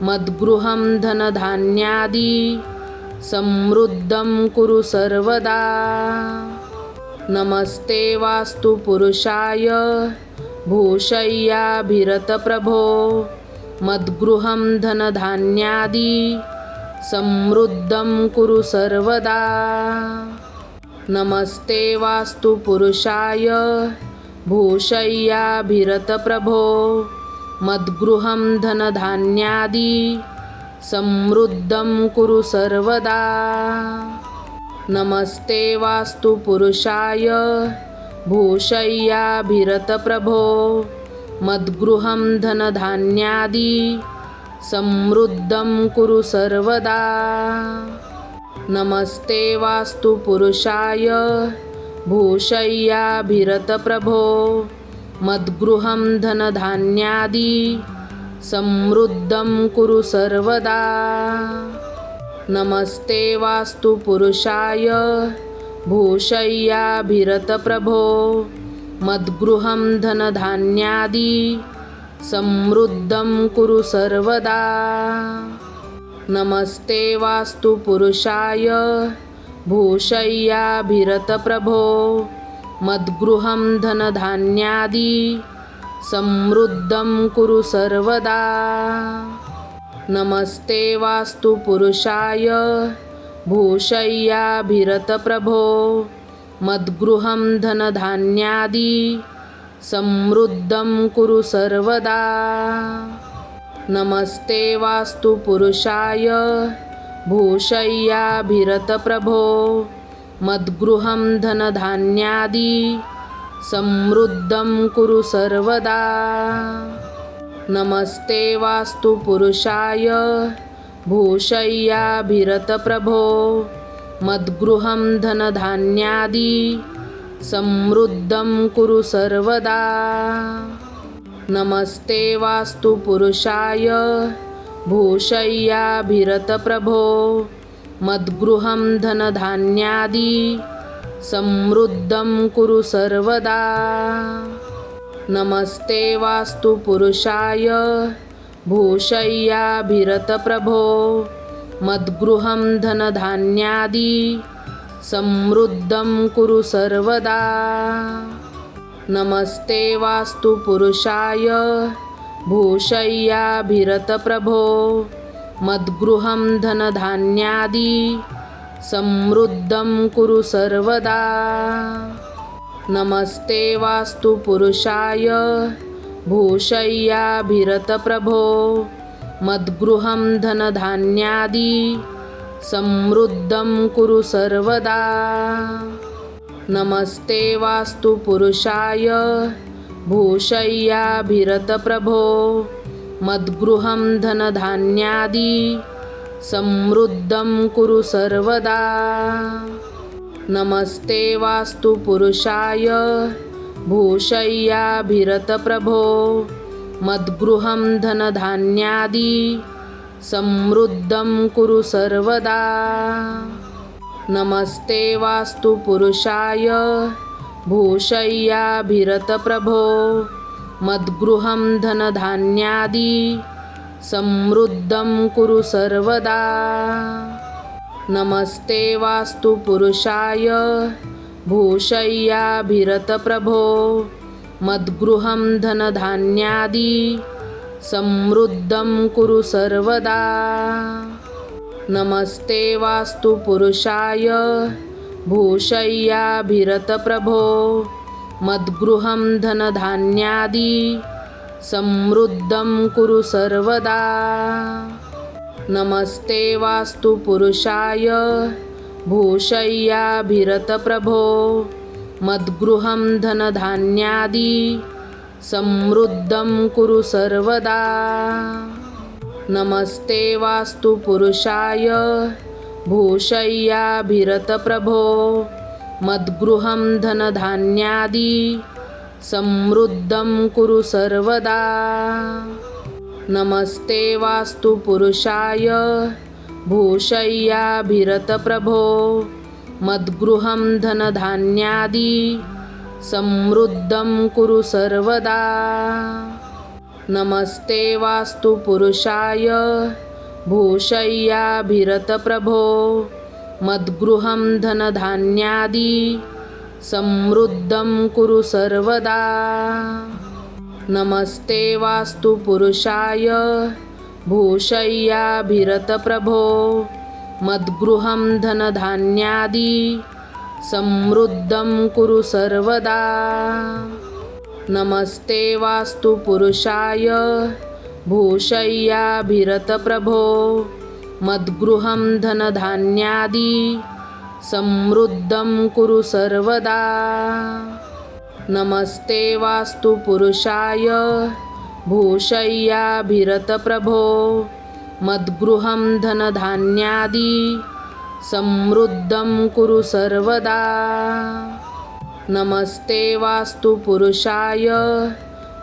मद्गृहं धनधान्यादि समृद्धं कुरु सर्वदा। नमस्ते वास्तु पुरुषाय भूषय्याभिरतप्रभो मद्गृहं धनधान्यादि समृद्धं कुरु सर्वदा। नमस्ते वास्तु पुरुषाय भूषय्याभिरतप्रभो मद्गृहं धनधान्यादि समृद्धं कुरु सर्वदा। नमस्ते वास्तु पुरुषाय भूषय्याभिरतप्रभो मद्गृहं धनधान्यादि समृद्धं कुरु सर्वदा। नमस्ते वास्तु पुरुषाय भूषय्याभिरतप्रभो मद्गृहं धनधान्यादि समृद्धं कुरु सर्वदा। नमस्ते वास्तु पुरुषाय भूषय्याभिरतप्रभो मद्गृहं धनधान्यादि समृद्धं कुरु सर्वदा। नमस्ते वास्तु पुरुषाय भूषय्याभिरतप्रभो मद्गृहं धनधान्यादि समृद्धं कुरु सर्वदा। नमस्ते वास्तु पुरुषाय भूषय्याभिरतप्रभो मद्गृहं धनधान्यादि समृद्धं कुरु सर्वदा। नमस्ते वास्तु पुरुषाय भूषय्याभिरतप्रभो मद्गृहं धनधान्यादि समृद्धं कुरु सर्वदा। नमस्ते वास्तु पुरुषाय भूषय्याभिरतप्रभो मद्गृहं धनधान्यादि समृद्धं कुरु सर्वदा। नमस्ते वास्तु पुरुषाय भूषय्याभिरतप्रभो मद्गृहं धनधान्यादि समृद्धं कुरु सर्वदा। नमस्ते वास्तु पुरुषाय भूषय्याभिरतप्रभो मद्गृहं धनधान्यादि समृद्धं कुरु सर्वदा। नमस्ते वास्तु पुरुषाय भूषय्याभिरतप्रभो मद्गृहं धनधान्यादि समृद्धं कुरु सर्वदा। नमस्ते वास्तु पुरुषाय भूषय्याभिरतप्रभो मद्गृहं धनधान्यादि समृद्धं कुरु सर्वदा। नमस्ते वास्तु पुरुषाय भूषय्याभिरतप्रभो मद्गृहं धनधान्यादि समृद्धं कुरु सर्वदा। नमस्ते वास्तु पुरुषाय भूषय्याभिरतप्रभो मद्गृहं धनधान्यादि समृद्धं कुरु सर्वदा। नमस्ते वास्तु पुरुषाय भूषय्याभिरतप्रभो मद्गृहं धनधान्यादि समृद्धं कुरु सर्वदा। नमस्ते वास्तु पुरुषाय भूषय्याभिरतप्रभो मद्गृहं धनधान्यादि समृद्धं कुरु सर्वदा। नमस्ते वास्तु पुरुषाय भूषय्याभिरतप्रभो मद्गृहं धनधान्यादि समृद्धं कुरु सर्वदा। नमस्ते वास्तु पुरुषाय भूषय्याभिरतप्रभो मद्गृहं धनधान्यादि समृद्धं कुरु सर्वदा। नमस्ते वास्तु पुरुषाय भूषय्याभिरतप्रभो मद्गृहं धनधान्यादि समृद्धं कुरु सर्वदा। नमस्ते वास्तु पुरुषाय भूषय्याभिरतप्रभो मद्गृहं धनधान्यादि समृद्धं कुरु सर्वदा। नमस्ते वास्तु पुरुषाय भूषय्याभिरतप्रभो मद्गृहं धनधान्यादि समृद्धं कुरु सर्वदा। नमस्ते वास्तु पुरुषाय भूषय्याभिरतप्रभो मद्गृहं धनधान्यादि समृद्धं कुरु सर्वदा। नमस्ते वास्तु पुरुषाय भूषय्याभिरतप्रभो मद्गृहं धनधान्यादि समृद्धं कुरु सर्वदा। नमस्ते वास्तु पुरुषाय भूषय्याभिरतप्रभो मद्गृहं धनधान्यादि समृद्धं कुरु सर्वदा। नमस्ते वास्तु पुरुषाय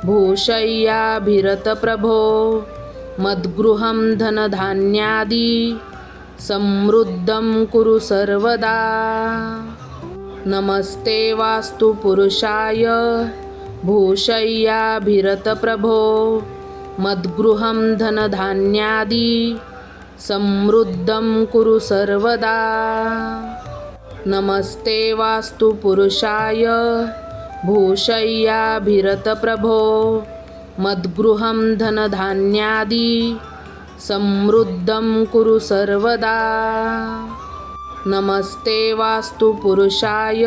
भूषय्याभिरतप्रभो मद्गृहं धनधान्यादि समृद्धं कुरु सर्वदा। नमस्ते वास्तु पुरुषाय भूषय्याभिरतप्रभो मद्गृहं धनधान्यादि समृद्धं कुरु सर्वदा। नमस्ते वास्तु पुरुषाय भूषय्याभिरतप्रभो मद्गृहं धनधान्यादि समृद्धं कुरु सर्वदा। नमस्ते वास्तु पुरुषाय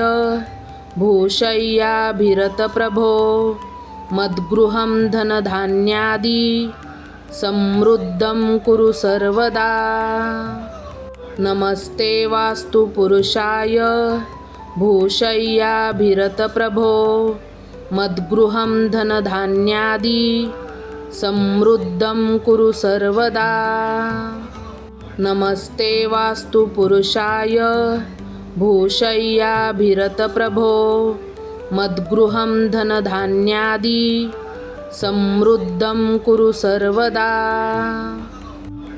भूषय्याभिरतप्रभो मद्गृहं धनधान्यादि समृद्धं कुरु सर्वदा। नमस्ते वास्तु पुरुषाय भूषय्याभिरतप्रभो मद्गृहं धनधान्यादि समृद्धं कुरु सर्वदा। नमस्ते वास्तु पुरुषाय भूषय्याभिरतप्रभो मद्गृहं धनधान्यादि समृद्धं कुरु सर्वदा।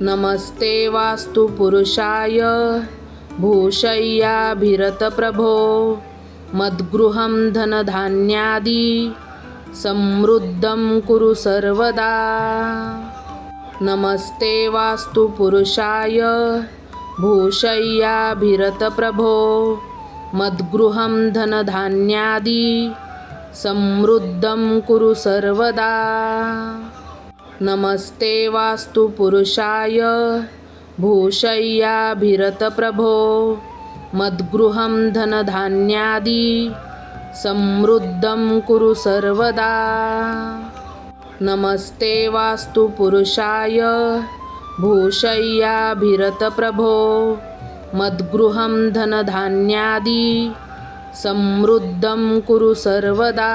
नमस्ते वास्तु पुरुषाय भूषय्याभिरतप्रभो मद्गृहं धनधान्यादि समृद्धं कुरु सर्वदा। नमस्ते वास्तु पुरुषाय भूषय्याभिरतप्रभो मद्गृहं धनधान्यादि समृद्धं कुरु सर्वदा। नमस्ते वास्तु पुरुषाय भूषय्याभिरतप्रभो मद्गृहं धनधान्यादि समृद्धं कुरु सर्वदा। नमस्ते वास्तु पुरुषाय भूषय्याभिरतप्रभो मद्गृहं धनधान्यादि समृद्धं कुरु सर्वदा।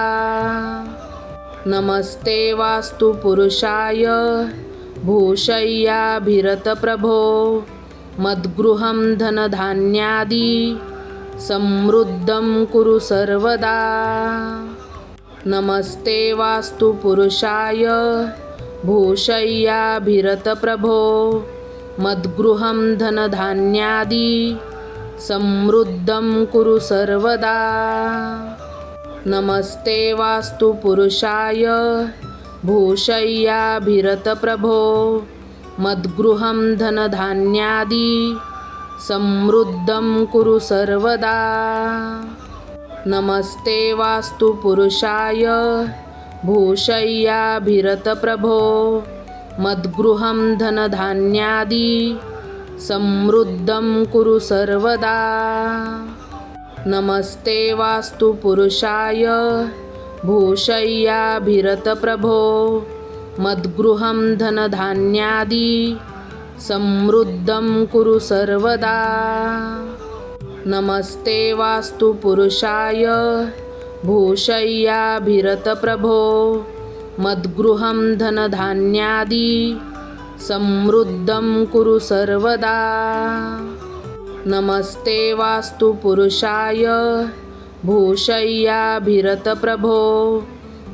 नमस्ते वास्तु पुरुषाय भूषय्याभिरतप्रभो मद्गृहं धनधान्यादि समृद्धं कुरु सर्वदा। नमस्ते वास्तु पुरुषाय भूषय्याभिरतप्रभो मद्गृहं धनधान्यादि समृद्धं कुरु सर्वदा। नमस्ते वास्तु पुरुषाय भूषय्याभिरतप्रभो मद्गृहं धनधान्यादि समृद्धं कुरु सर्वदा। नमस्ते वास्तु पुरुषाय भूषय्याभिरतप्रभो मद्गृहं धनधान्यादि समृद्धं कुरु सर्वदा। नमस्ते वास्तु पुरुषाय भूषय्याभिरतप्रभो मद्गृहं धनधान्यादि समृद्धं कुरु सर्वदा। नमस्ते वास्तु पुरुषाय भूषय्याभिरतप्रभो मद्गृहं धनधान्यादि समृद्धं कुरु सर्वदा। नमस्ते वास्तु पुरुषाय भूषय्याभिरतप्रभो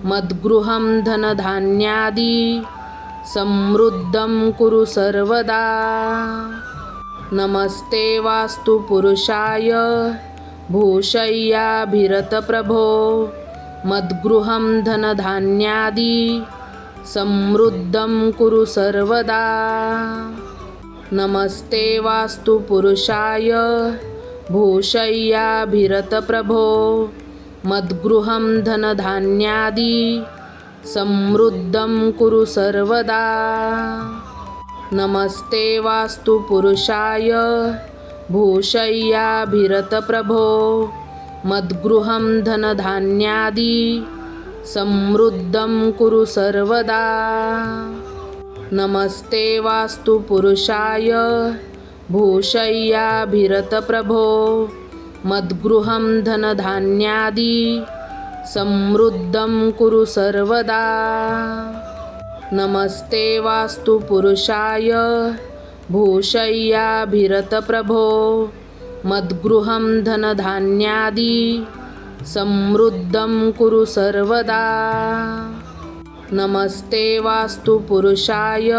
मद्गृहं धनधान्यादि समृद्धं कुरु सर्वदा। नमस्ते वास्तु पुरुषाय भूषय्याभिरतप्रभो मद्गृहं धनधान्यादि समृद्धं कुरु सर्वदा। नमस्ते वास्तु पुरुषाय भूषय्याभिरतप्रभो मद्गृहं धनधान्यादि समृद्धं कुरु सर्वदा। नमस्ते वास्तु पुरुषाय भूषय्याभिरतप्रभो मद्गृहं धनधान्यादि समृद्धं कुरु सर्वदा। नमस्ते वास्तु पुरुषाय भूषय्याभिरतप्रभो मद्गृहं धनधान्यादि समृद्धं कुरु सर्वदा। नमस्ते वास्तु पुरुषाय भूषय्याभिरतप्रभो मद्गृहं धनधान्यादि समृद्धं कुरु सर्वदा। नमस्ते वास्तु पुरुषाय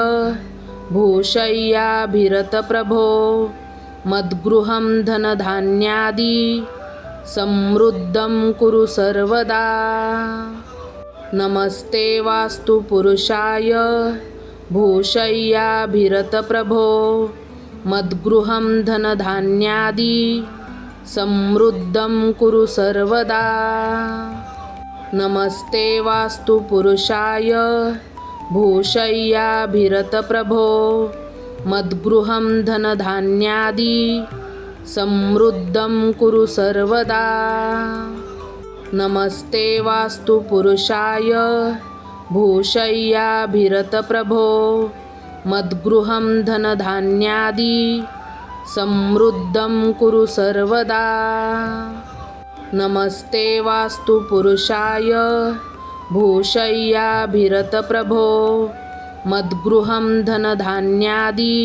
भूषय्याभिरतप्रभो मद्गृहं धनधान्यादि समृद्धं कुरु सर्वदा। नमस्ते वास्तु पुरुषाय भूषय्याभिरतप्रभो मद्गृहं धनधान्यादि समृद्धं कुरु सर्वदा। नमस्ते वास्तु पुरुषाय भूषय्याभिरतप्रभो मद्गृहं धनधान्यादि समृद्धं कुरु सर्वदा। नमस्ते वास्तु पुरुषाय भूषय्याभिरतप्रभो मद्गृहं धनधान्यादि समृद्धं कुरु सर्वदा। नमस्ते वास्तु पुरुषाय भूषय्याभिरतप्रभो मद्गृहं धनधान्यादि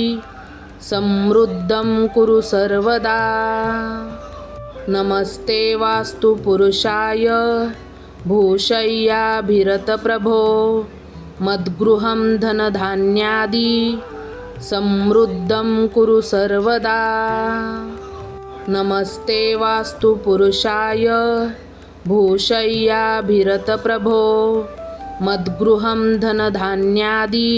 समृद्धं कुरु सर्वदा। नमस्ते वास्तु पुरुषाय भूषय्याभिरतप्रभो मद्गृहं धनधान्यादि समृद्धं कुरु सर्वदा। नमस्ते वास्तु पुरुषाय भूषय्याभिरतप्रभो मद्गृहं धनधान्यादि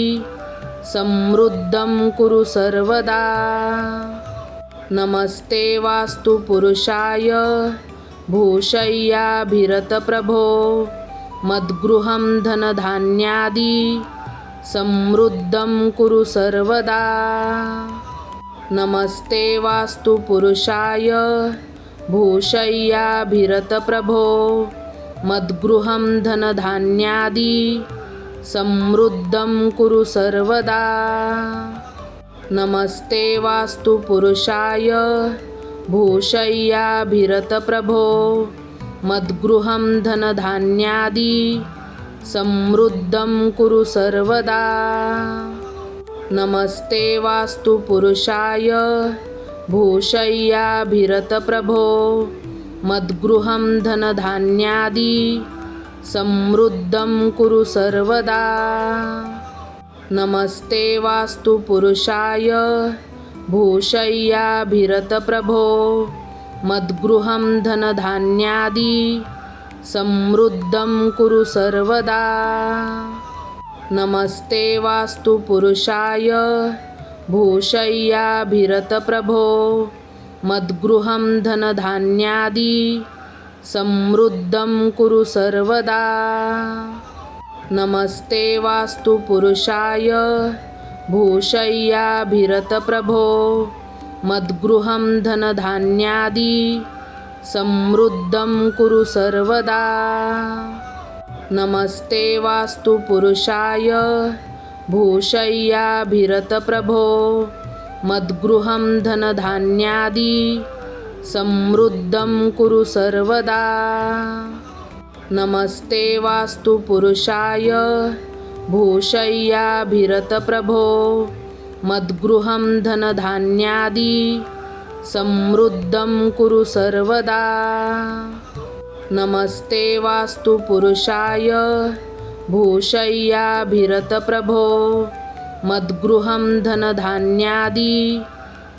समृद्धं कुरु सर्वदा। नमस्ते वास्तु पुरुषाय भूषय्याभिरतप्रभो मद्गृहं धनधान्यादि समृद्धं कुरु सर्वदा। नमस्ते वास्तु पुरुषाय भूषय्याभिरतप्रभो मद्गृहं धनधान्यादि समृद्धं कुरु सर्वदा। नमस्ते वास्तु पुरुषाय भूषय्याभिरतप्रभो मद्गृहं धनधान्यादि समृद्धं कुरु सर्वदा। नमस्ते वास्तु पुरुषाय भूषय्याभिरतप्रभो मद्गृहं धनधान्यादि समृद्धं कुरु सर्वदा। नमस्ते वास्तु पुरुषाय भूषय्याभिरतप्रभो मद्गृहं धनधान्यादि समृद्धं कुरु सर्वदा। नमस्ते वास्तु पुरुषाय भूषय्याभिरतप्रभो मद्गृहं धनधान्यादि समृद्धं कुरु सर्वदा। नमस्ते वास्तु पुरुषाय भूषय्याभिरतप्रभो मद्गृहं धनधान्यादि समृद्धं कुरु सर्वदा। नमस्ते वास्तु पुरुषाय भूषय्याभिरतप्रभो मद्गृहं धनधान्यादि समृद्धं कुरु सर्वदा। नमस्ते वास्तु पुरुषाय भूषय्याभिरतप्रभो मद्गृहं धनधान्यादि समृद्धं कुरु सर्वदा। नमस्ते वास्तु पुरुषाय भूषय्याभिरतप्रभो मद्गृहं धनधान्यादि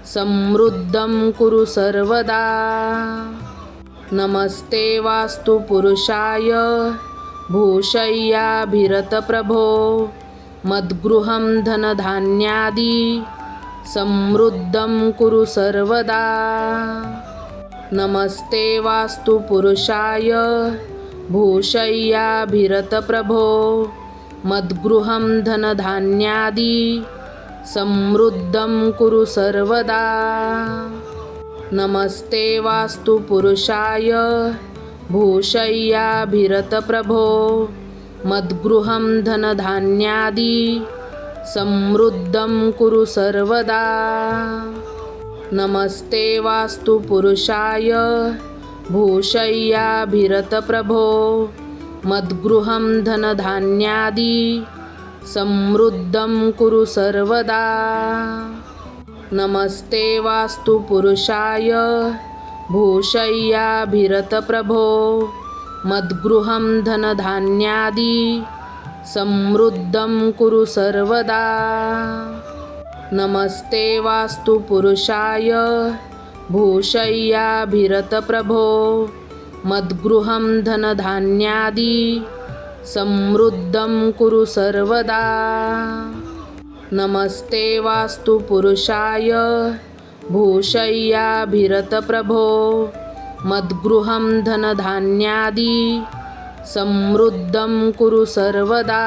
समृद्धं कुरु सर्वदा। नमस्ते वास्तु पुरुषाय भूषय्याभिरतप्रभो मद्गृहं धनधान्यादि समृद्धं कुरु सर्वदा। नमस्ते वास्तु पुरुषाय भूषय्याभिरतप्रभो मद्गृहं धनधान्यादि समृद्धं कुरु सर्वदा। नमस्ते वास्तु पुरुषाय भूषय्याभिरतप्रभो मद्गृहं धनधान्यादि समृद्धं कुरु सर्वदा। नमस्ते वास्तु पुरुषाय भूषय्याभिरतप्रभो मद्गृहं धनधान्यादि समृद्धं कुरु सर्वदा। नमस्ते वास्तु पुरुषाय भूषय्याभिरतप्रभो मद्गृहं धनधान्यादि समृद्धं कुरु सर्वदा। नमस्ते वास्तु पुरुषाय भूषय्याभिरतप्रभो मद्गृहं धनधान्यादि समृद्धं कुरु सर्वदा। नमस्ते वास्तु पुरुषाय भूषय्याभिरतप्रभो मद्गृहं धनधान्यादि समृद्धं कुरु सर्वदा।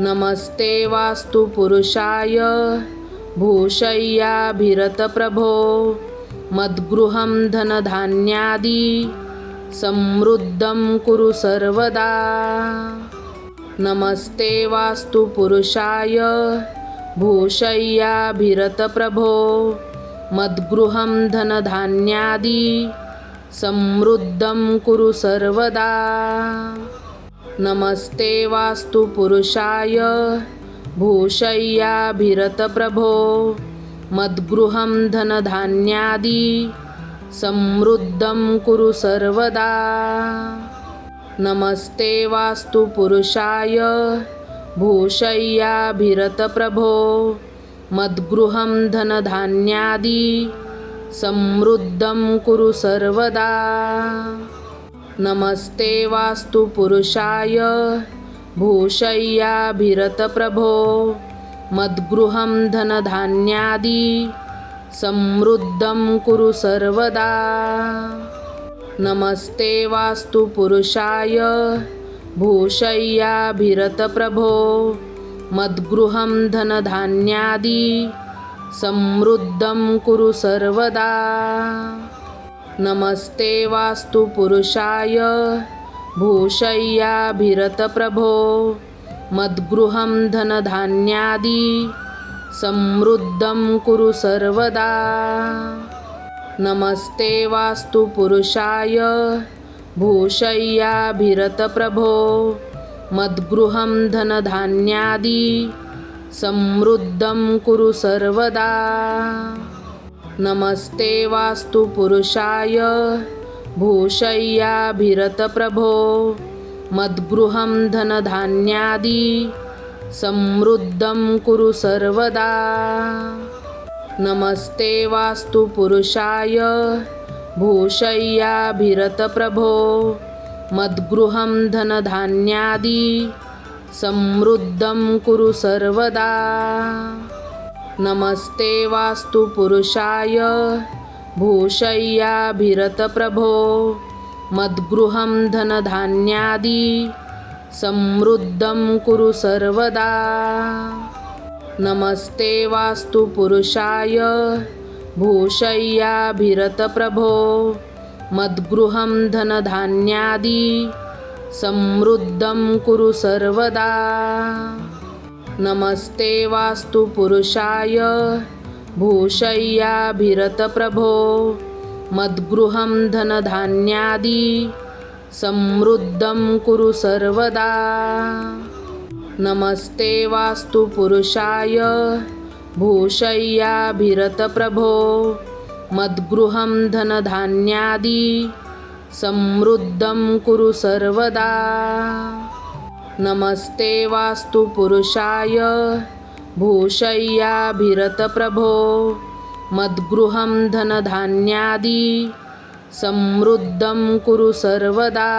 नमस्ते वास्तु पुरुषाय भूषय्याभिरतप्रभो मद्गृहं धनधान्यादि समृद्धं कुरु सर्वदा। नमस्ते वास्तु पुरुषाय भूषय्याभिरतप्रभो मद्गृहं धनधान्यादि समृद्धं कुरु सर्वदा। नमस्ते वास्तु पुरुषाय भूषय्याभिरतप्रभो मद्गृहं धनधान्यादि समृद्धं कुरु सर्वदा। नमस्ते वास्तु पुरुषाय भूषय्याभिरतप्रभो मद्गृहं धनधान्यादि समृद्धं कुरु सर्वदा। नमस्ते वास्तु पुरुषाय भूषय्याभिरतप्रभो मद्गृहं धनधान्यादि समृद्धं कुरु सर्वदा। नमस्ते वास्तु पुरुषाय भूषय्याभिरतप्रभो मद्गृहं धनधान्यादि समृद्धं कुरु सर्वदा। नमस्ते वास्तु पुरुषाय भूषय्याभिरतप्रभो मद्गृहं धनधान्यादि समृद्धं कुरु सर्वदा। नमस्ते वास्तु पुरुषाय भूषय्याभिरतप्रभो मद्गृहं धनधान्यादि समृद्धं कुरु सर्वदा। नमस्ते वास्तु पुरुषाय भूषय्याभिरतप्रभो मद्गृहं धनधान्यादि समृद्धं कुरु सर्वदा। नमस्ते वास्तु पुरुषाय भूषय्याभिरतप्रभो मद्गृहं धनधान्यादि समृद्धं कुरु सर्वदा। नमस्ते वास्तु पुरुषाय भूषय्याभिरतप्रभो मद्गृहं धनधान्यादि समृद्धं कुरु सर्वदा। नमस्ते वास्तु पुरुषाय भूषय्याभिरतप्रभो मद्गृहं धनधान्यादि समृद्धं कुरु सर्वदा। नमस्ते वास्तु पुरुषाय भूषय्याभिरतप्रभो मद्गृहं धनधान्यादि समृद्धं कुरु सर्वदा। नमस्ते वास्तु पुरुषाय भूषय्याभिरतप्रभो मद्गृहं धनधान्यादि समृद्धं कुरु सर्वदा। नमस्ते वास्तु पुरुषाय भूषय्याभिरतप्रभो मद्गृहं धनधान्यादि समृद्धं कुरु सर्वदा।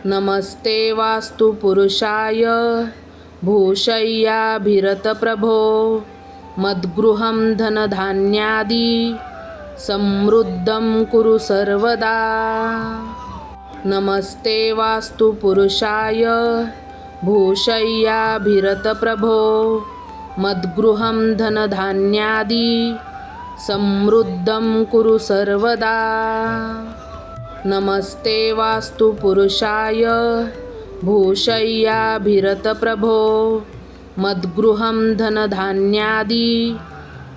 नमस्ते वास्तु पुरुषाय भूषय्याभिरतप्रभो मद्गृहं धनधान्यादि समृद्धं कुरु सर्वदा। नमस्ते वास्तु पुरुषाय भूषय्याभिरतप्रभो मद्गृहं धनधान्यादि समृद्धं कुरु सर्वदा। नमस्ते वास्तु पुरुषाय भूषय्याभिरतप्रभो मद्गृहं धनधान्यादि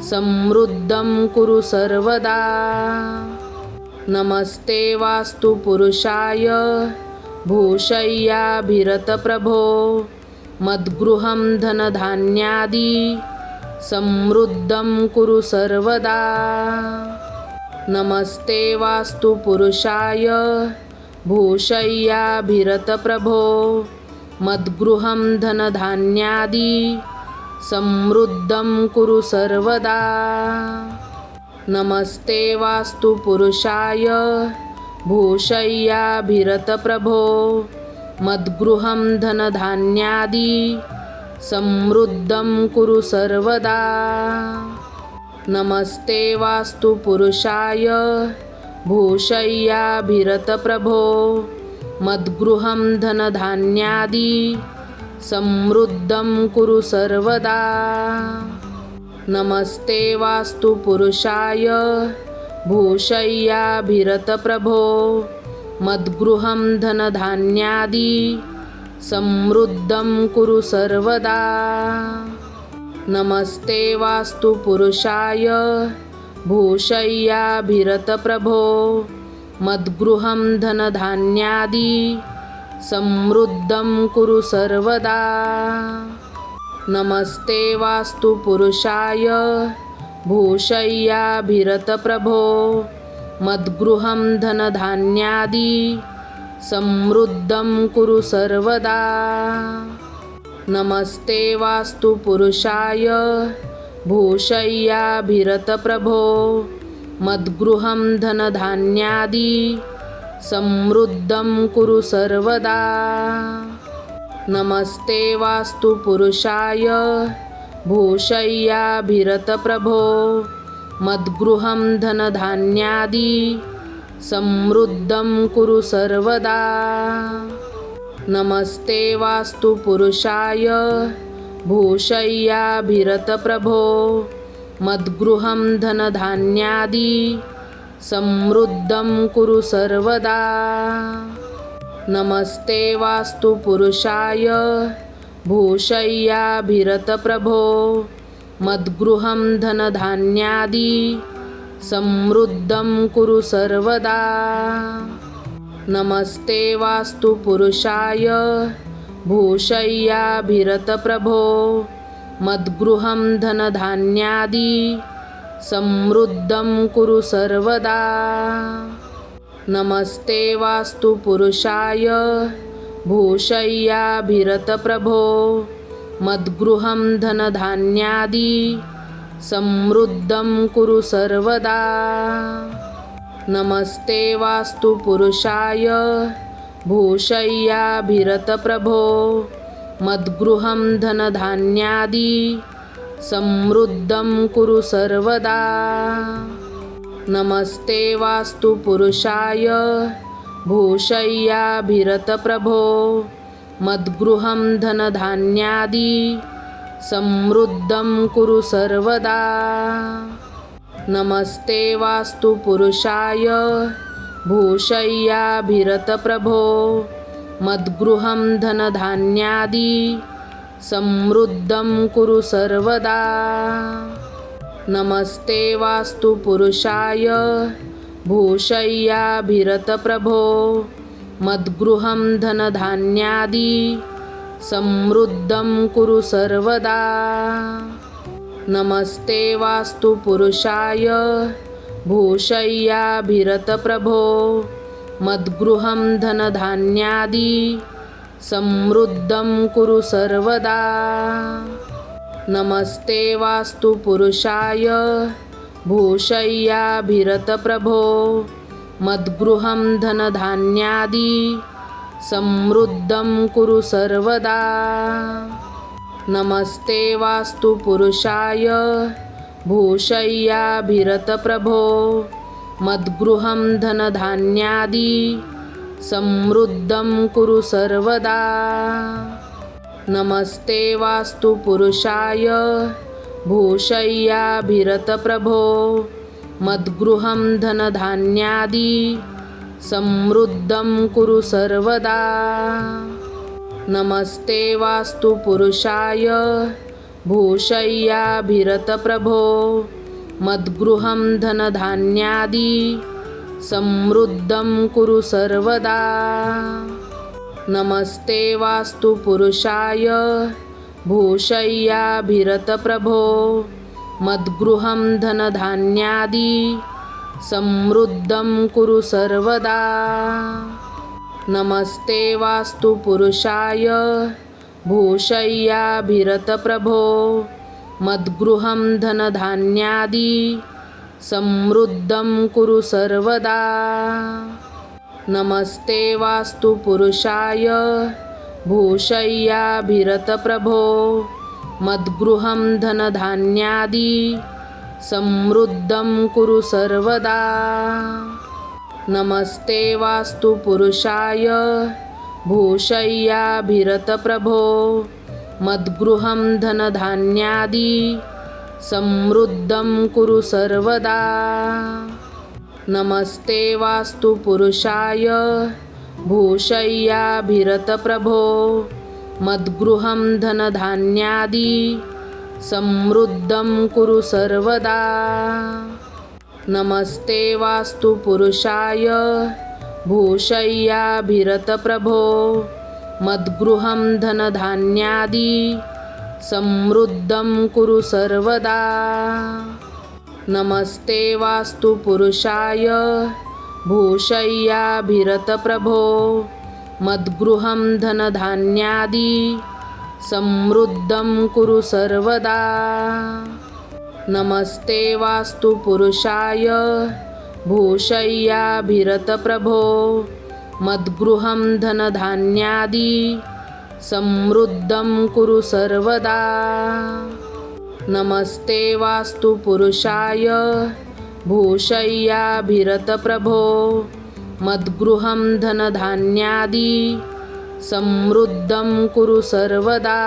समृद्धं कुरु सर्वदा। नमस्ते वास्तु पुरुषाय भूषय्याभिरतप्रभो मद्गृहं धनधान्यादि समृद्धं कुरु सर्वदा। नमस्ते वास्तु पुरुषाय भूषय्याभिरतप्रभो मद्गृहं धनधान्यादि समृद्धं कुरु सर्वदा। नमस्ते वास्तु पुरुषाय भूषय्याभिरतप्रभो मद्गृहं धनधान्यादि समृद्धं कुरु सर्वदा। नमस्ते वास्तु पुरुषाय भूषय्याभिरतप्रभो मद्गृहं धनधान्यादि समृद्धं कुरु सर्वदा। नमस्ते वास्तु पुरुषाय भूषय्याभिरतप्रभो मद्गृहं धनधान्यादि समृद्धं कुरु सर्वदा। नमस्ते वास्तु पुरुषाय भूषय्याभिरतप्रभो मद्गृहं धनधान्यादि समृद्धं कुरु सर्वदा। नमस्ते वास्तु पुरुषाय भूषय्याभिरतप्रभो मद्गृहं धनधान्यादि समृद्धं कुरु सर्वदा। नमस्ते वास्तु पुरुषाय भूषय्याभिरतप्रभो मद्गृहं धनधान्यादि समृद्धं कुरु सर्वदा। नमस्ते वास्तु पुरुषाय भूषय्याभिरतप्रभो मद्गृहं धनधान्यादि समृद्धं कुरु सर्वदा। नमस्ते वास्तु पुरुषाय भूषय्याभिरतप्रभो मद्गृहं धनधान्यादि समृद्धं कुरु सर्वदा। नमस्ते वास्तु पुरुषाय भूषय्याभिरतप्रभो मद्गृहं धनधान्यादि समृद्धं कुरु सर्वदा। नमस्ते वास्तु पुरुषाय भूषय्याभिरतप्रभो मद्गृहं धनधान्यादि समृद्धं कुरु सर्वदा। नमस्ते वास्तु पुरुषाय भूषय्याभिरतप्रभो मद्गृहं धनधान्यादि समृद्धं कुरु सर्वदा। नमस्ते वास्तु पुरुषाय भूषय्याभिरतप्रभो मद्गृहं धनधान्यादि समृद्धं कुरु सर्वदा। नमस्ते वास्तु पुरुषाय भूषय्याभिरतप्रभो मद्गृहं धनधान्यादि समृद्धं कुरु सर्वदा। नमस्ते वास्तु पुरुषाय भूषय्याभिरतप्रभो मद्गृहं धनधान्यादि समृद्धं कुरु सर्वदा। नमस्ते वास्तु पुरुषाय भूषय्याभिरतप्रभो मद्गृहं धनधान्यादि समृद्धं कुरु सर्वदा। नमस्ते वास्तु पुरुषाय भूषय्याभिरतप्रभो मद्गृहं धनधान्यादि समृद्धं कुरु सर्वदा। नमस्ते वास्तु पुरुषाय भूषय्याभिरतप्रभो मद्गृहं धनधान्यादि समृद्धं कुरु सर्वदा। नमस्ते वास्तु पुरुषाय भूषय्याभिरतप्रभो मद्गृहं धनधान्यादि समृद्धं कुरु सर्वदा। नमस्ते वास्तु पुरुषाय भूषय्याभिरतप्रभो मद्गृहं धनधान्यादि समृद्धं कुरु सर्वदा। नमस्ते वास्तु पुरुषाय भूषय्याभिरतप्रभो मद्गृहं धनधान्यादि समृद्धं कुरु सर्वदा। नमस्ते वास्तु पुरुषाय भूषय्याभिरतप्रभो मद्गृहं धनधान्यादि समृद्धं कुरु सर्वदा। नमस्ते वास्तु पुरुषाय भूषय्याभिरतप्रभो मद्गृहं धनधान्यादि समृद्धं कुरु सर्वदा। नमस्ते वास्तु पुरुषाय भूषय्याभिरतप्रभो मद्गृहं धनधान्यादि समृद्धं कुरु सर्वदा। नमस्ते वास्तु पुरुषाय भूषय्याभिरतप्रभो मद्गृहं धनधान्यादि समृद्धं कुरु सर्वदा। नमस्ते वास्तु पुरुषाय भूषय्याभिरतप्रभो मद्गृहं धनधान्यादि समृद्धं कुरु सर्वदा। नमस्ते वास्तु पुरुषाय भूषय्याभिरतप्रभो मद्गृहं धनधान्यादि समृद्धं कुरु सर्वदा। नमस्ते वास्तु पुरुषाय भूषय्याभिरतप्रभो मद्गृहं धनधान्यादि समृद्धं कुरु सर्वदा। नमस्ते वास्तु पुरुषाय भूषय्याभिरतप्रभो मद्गृहं धनधान्यादि समृद्धं कुरु सर्वदा। नमस्ते वास्तु पुरुषाय भूषय्याभिरतप्रभो मद्गृहं धनधान्यादि समृद्धं कुरु सर्वदा।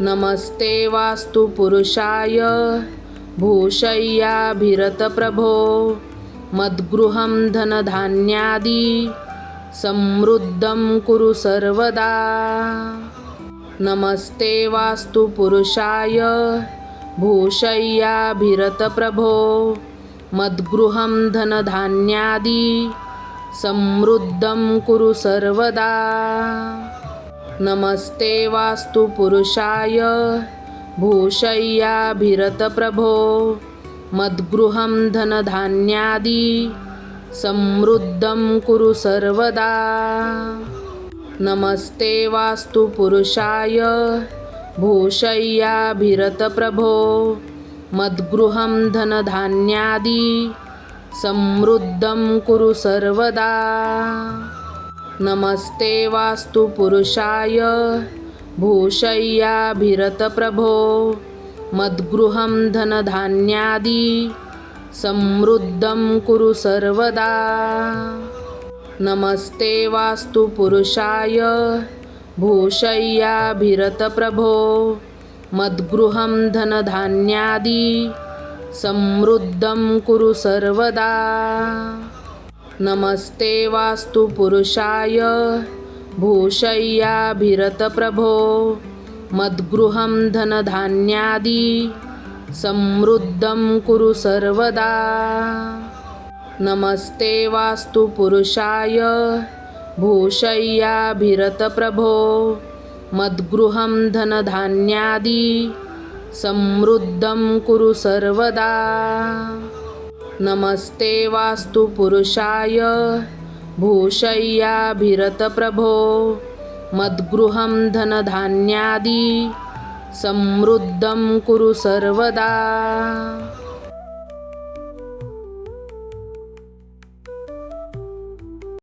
नमस्ते वास्तु पुरुषाय भूषय्याभिरतप्रभो मद्गृहं धनधान्यादि समृद्धं कुरु सर्वदा। नमस्ते वास्तु पुरुषाय भूषय्याभिरतप्रभो मद्गृहं धनधान्यादि समृद्धं कुरु सर्वदा। नमस्ते वास्तु पुरुषाय भूषय्याभिरतप्रभो मद्गृहं धनधान्यादि समृद्धं कुरु सर्वदा। नमस्ते वास्तु पुरुषाय भूषय्याभिरतप्रभो मद्गृहं धनधान्यादि समृद्धं कुरु सर्वदा। नमस्ते वास्तु पुरुषाय भूषय्याभिरतप्रभो मद्गृहं धनधान्यादि समृद्धं कुरु सर्वदा। नमस्ते वास्तु पुरुषाय भूषय्याभिरतप्रभो मद्गृहं धनधान्यादि समृद्धं कुरु सर्वदा। नमस्ते वास्तु पुरुषाय भूषय्याभिरतप्रभो मद्गृहं धनधान्यादि समृद्धं कुरु सर्वदा। नमस्ते वास्तु पुरुषाय भूषय्याभिरतप्रभो मद्गृहं धनधान्यादि समृद्धं कुरु सर्वदा। नमस्ते वास्तु पुरुषाय भूषय्याभिरतप्रभो मद्गृहं धनधान्यादि समृद्धं कुरु सर्वदा।